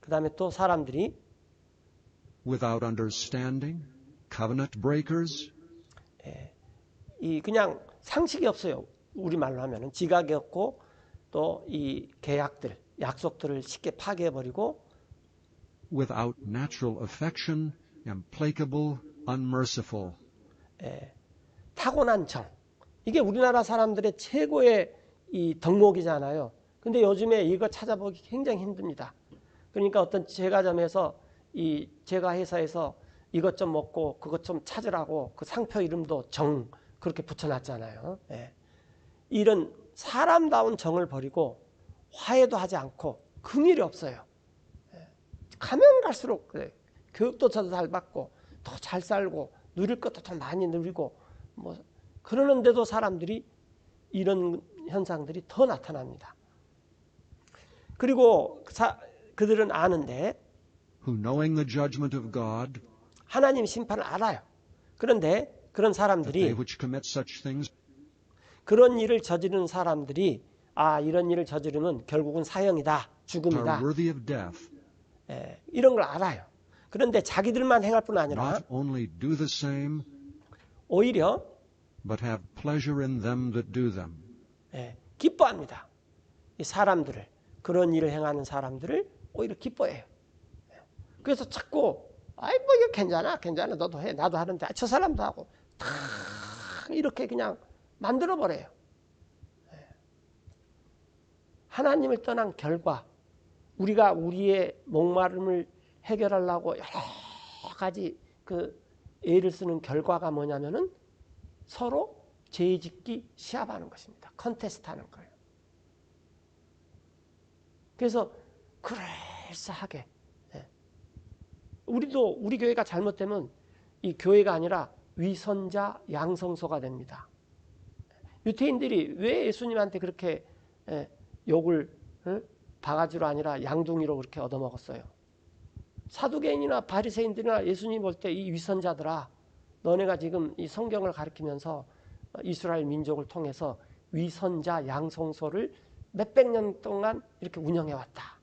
그 다음에 또 사람들이 without understanding, covenant breakers, 이 그냥 상식이 없어요. 우리말로 하면은 지각이 없고 또 이 계약들, 약속들을 쉽게 파괴해버리고 without natural affection, implacable, unmerciful. 타고난 정. 이게 우리나라 사람들의 최고의 이 덕목이잖아요. 근데 요즘에 이거 찾아보기 굉장히 힘듭니다. 그러니까 어떤 제과점에서 이 제과 회사에서 이것 좀 먹고 그것 좀 찾으라고 그 상표 이름도 정 그렇게 붙여놨잖아요. 이런 사람다운 정을 버리고 화해도 하지 않고 긍휼이 없어요. 가면 갈수록 그래. 교육도 더 잘 받고 더 잘 살고 누릴 것도 더 많이 누리고 뭐 그러는데도 사람들이 이런 현상들이 더 나타납니다. 그리고 그들은 아는데 who knowing the judgment of God, 하나님 심판을 알아요. 그런데 그런 that they 사람들이 which commit such things 그런 일을 저지르는 사람들이 이런 일을 저지르면 결국은 사형이다, are 죽음이다. worthy of death, 이런 걸 알아요. 그런데 자기들만 행할 뿐 아니라 not only do the same, 오히려 but have pleasure in them that do them. 기뻐합니다. 이 사람들을 그런 일을 행하는 사람들을 오히려 기뻐해요. 그래서 자꾸 뭐 이거 괜찮아 너도 해 나도 하는데 저 사람도 하고 다 이렇게 그냥 만들어 버려요. 하나님을 떠난 결과 우리가 우리의 목마름을 해결하려고 여러 가지 그 애를 쓰는 결과가 뭐냐면은 서로 죄짓기 시합하는 것입니다. 컨테스트하는 거예요. 그래서 그럴싸하게 우리 교회가 잘못되면 이 교회가 아니라 위선자 양성소가 됩니다. 유태인들이 왜 예수님한테 그렇게 욕을 바가지로 아니라 양둥이로 그렇게 얻어먹었어요. 사두개인이나 바리새인들이나 예수님 볼 때 이 위선자들아 너네가 지금 이 성경을 가르치면서 이스라엘 민족을 통해서 위선자 양성소를 몇백 년 동안 이렇게 운영해왔다.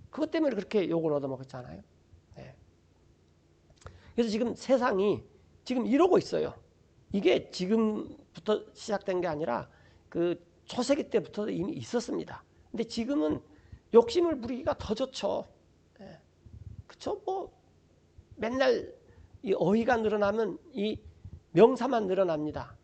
그것 때문에 그렇게 욕을 얻어먹었잖아요. 그래서 지금 세상이 지금 이러고 있어요. 이게 지금부터 시작된 게 아니라 그 초세기 때부터 이미 있었습니다. 근데 지금은 욕심을 부리기가 더 좋죠. 그쵸? 뭐 맨날 이 어휘가 늘어나면 이 명사만 늘어납니다.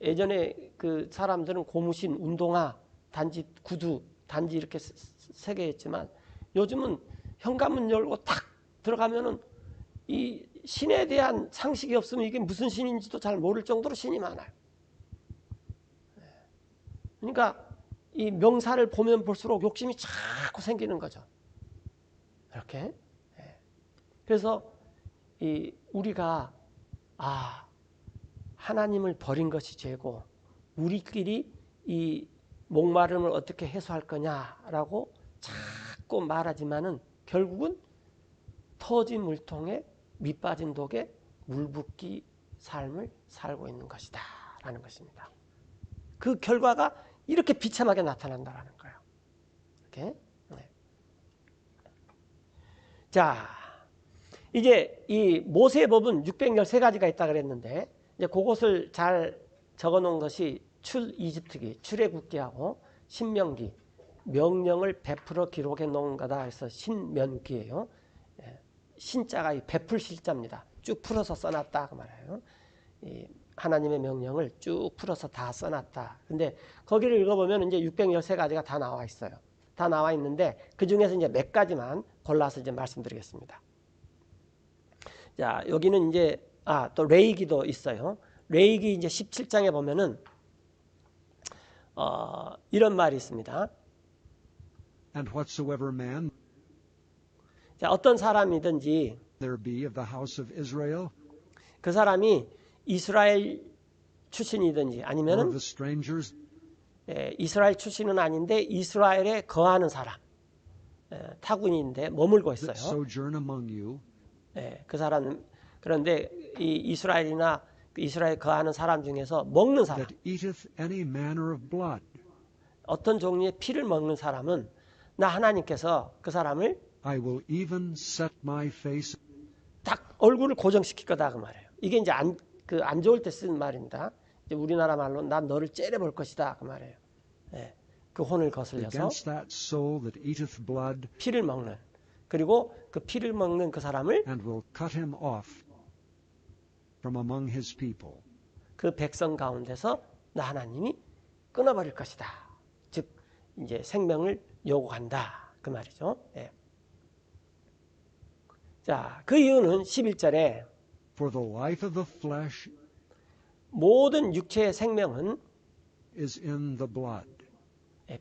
예전에 그 사람들은 고무신, 운동화, 단지 구두, 단지 이렇게 세 개였지만 요즘은 현관문 열고 탁 들어가면은 이 신에 대한 상식이 없으면 이게 무슨 신인지도 잘 모를 정도로 신이 많아요. 그러니까 이 명사를 보면 볼수록 욕심이 자꾸 생기는 거죠. 이렇게. 그래서 이 우리가 하나님을 버린 것이 죄고 우리끼리 이 목마름을 어떻게 해소할 거냐라고 자꾸 말하지만은 결국은 터진 물통에 밑빠진 독에 물붓기 삶을 살고 있는 것이다 라는 것입니다. 그 결과가 이렇게 비참하게 나타난다는 거예요. 이렇게. 자, 이제 이 모세의 법은 613가지가 있다 그랬는데 이제 그것을 잘 적어 놓은 것이 출이집트기, 출애굽기하고 신명기, 명령을 베풀어 기록해 놓은 거다 해서 신명기예요. 신자가 이 베풀 실자입니다. 쭉 풀어서 써놨다 그 말이에요. 이 하나님의 명령을 쭉 풀어서 다 써놨다. 근데 거기를 읽어보면 이제 613가지가 다 나와 있어요. 다 나와 있는데 그 중에서 이제 몇 가지만 골라서 이제 말씀드리겠습니다. 자, 여기는 이제 또 레위기도 있어요. 레위기 이제 17장에 보면은 이런 말이 있습니다. And whatsoever man 자, 어떤 사람이든지 there be of the house of Israel, 그 사람이 이스라엘 출신이든지 or 아니면은 of the strangers 이스라엘 출신은 아닌데 이스라엘에 거하는 사람, 타군인데 머물고 있어요. that sojourn among you, 그 사람은 그런데 이 이스라엘이나 이스라엘 거하는 사람 중에서 먹는 사람, that eateth any manner of blood, 어떤 종류의 피를 먹는 사람은 나 하나님께서 그 사람을 I will even set my face 딱 얼굴을 고정시킬 거다 그 말이에요. 이게 이제 안 좋을 때 쓰는 말입니다. 이제 우리나라 말로 난 너를 째려볼 것이다 그 말이에요. 예, 그 혼을 거슬려서 against that soul that eateth blood, 피를 먹는, 그리고 그 피를 먹는 그 사람을 and will cut him off from among his people. 그 백성 가운데서 나 하나님이 끊어버릴 것이다. 즉 이제 생명을 요구한다 그 말이죠. 예. 자, 그 이유는 11절에 For the life of the flesh 모든 육체의 생명은 is in the blood,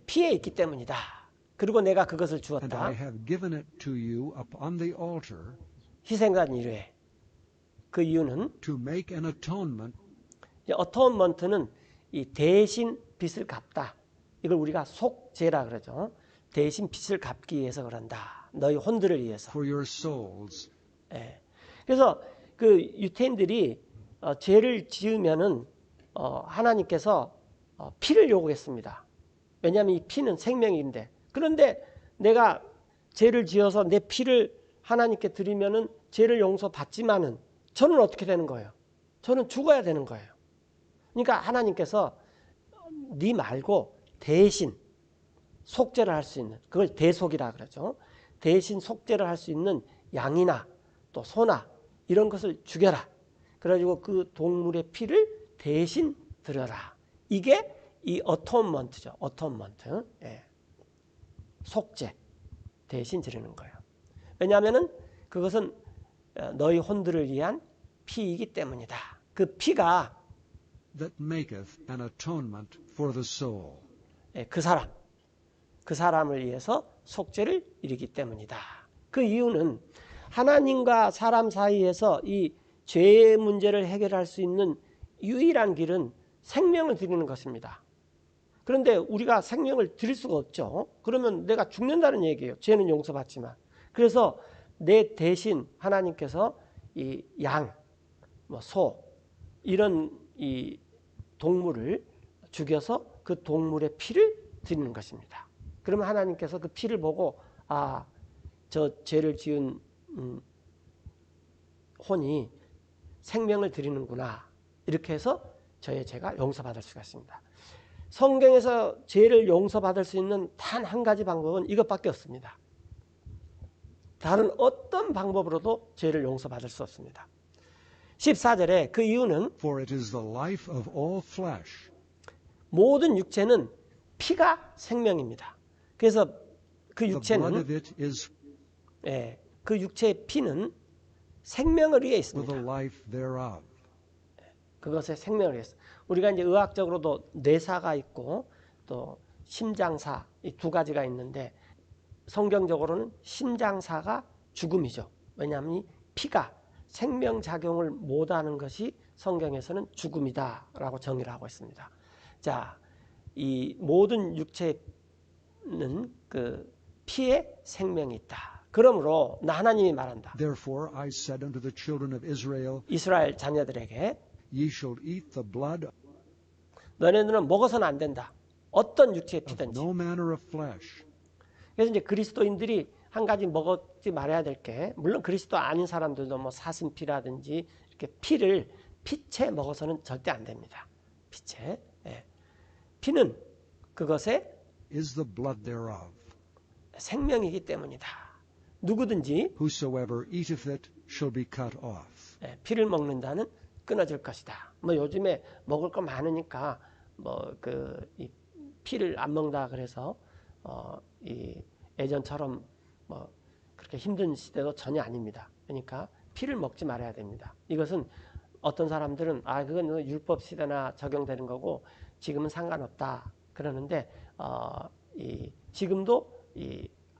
피에 있기 때문이다. 그리고 내가 그것을 and 주었다. I have given it to you upon the altar 희생단 이루에. 그 이유는 to make an atonement 어토먼트는 이 대신 빚을 갚다. 이걸 우리가 속죄라 그러죠. 대신 빚을 갚기 위해서 그런다. 너희 혼들을 위해서. for your souls. 예. 그래서 그 유태인들이 죄를 지으면은 하나님께서 피를 요구했습니다. 왜냐하면 이 피는 생명인데. 그런데 내가 죄를 지어서 내 피를 하나님께 드리면은 죄를 용서받지만은 저는 어떻게 되는 거예요? 저는 죽어야 되는 거예요. 그러니까 하나님께서 네 말고 대신 속죄를 할 수 있는, 그걸 대속이라 그러죠. 대신 속죄를 할 수 있는 양이나 또 소나 이런 것을 죽여라. 그래가지고 그 동물의 피를 대신 드려라. 이게 이 어토먼트죠. 어토먼트. 예. 속죄 대신 드리는 거예요. 왜냐하면은 그것은 너희 혼들을 위한 피이기 때문이다. 그 피가 that maketh an atonement for the soul. 그 사람을 위해서 속죄를 이루기 때문이다. 그 이유는 하나님과 사람 사이에서 이 죄의 문제를 해결할 수 있는 유일한 길은 생명을 드리는 것입니다. 그런데 우리가 생명을 드릴 수가 없죠. 그러면 내가 죽는다는 얘기예요. 죄는 용서받지만. 그래서 내 대신 하나님께서 이 양, 소 이런 이 동물을 죽여서 그 동물의 피를 드리는 것입니다. 그러면 하나님께서 그 피를 보고 저 죄를 지은 혼이 생명을 드리는구나. 이렇게 해서 저의 죄가 용서받을 수가 있습니다. 성경에서 죄를 용서받을 수 있는 단 한 가지 방법은 이것밖에 없습니다. 다른 어떤 방법으로도 죄를 용서받을 수 없습니다. 14절에 그 이유는 For it is the life of all flesh. 모든 육체는 피가 생명입니다. 그래서 그 The blood 육체는 of it is 그 육체의 피는 생명을 위해 for the 있습니다. life thereof. 그것의 생명을 위해서. 우리가 이제 의학적으로도 뇌사가 있고 또 심장사 이 두 가지가 있는데 성경적으로는 심장사가 죽음이죠. 왜냐하면 이 피가 생명작용을 못하는 것이 성경에서는 죽음이다라고 정의를 하고 있습니다. 자, 이 모든 육체는 그 피에 생명이 있다. 그러므로 나 하나님이 말한다. Therefore I said unto the children of Israel, 이스라엘 자녀들에게 Ye shall eat the blood 너네들은 먹어서는 안 된다. 어떤 육체의 of 피든지. no manner of flesh, 그래서 이제 그리스도인들이 한 가지 먹지 말아야 될 게, 물론 그리스도 아닌 사람들도 뭐 사슴피라든지 이렇게 피를 피채 먹어서는 절대 안 됩니다. 피채. 예. 피는 그것의 is the blood thereof. 생명이기 때문이다. 누구든지 Whosoever eateth it shall be cut off. 피를 먹는다는 끊어질 것이다. 뭐 요즘에 먹을 거 많으니까 이 피를 안 먹는다 그래서 이 예전처럼 뭐 그렇게 힘든 시대도 전혀 아닙니다. 그러니까 피를 먹지 말아야 됩니다. 이것은 어떤 사람들은 그건 율법 시대나 적용되는 거고 지금은 상관없다 그러는데 지금도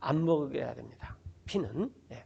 안 먹어야 됩니다. 피는. 예.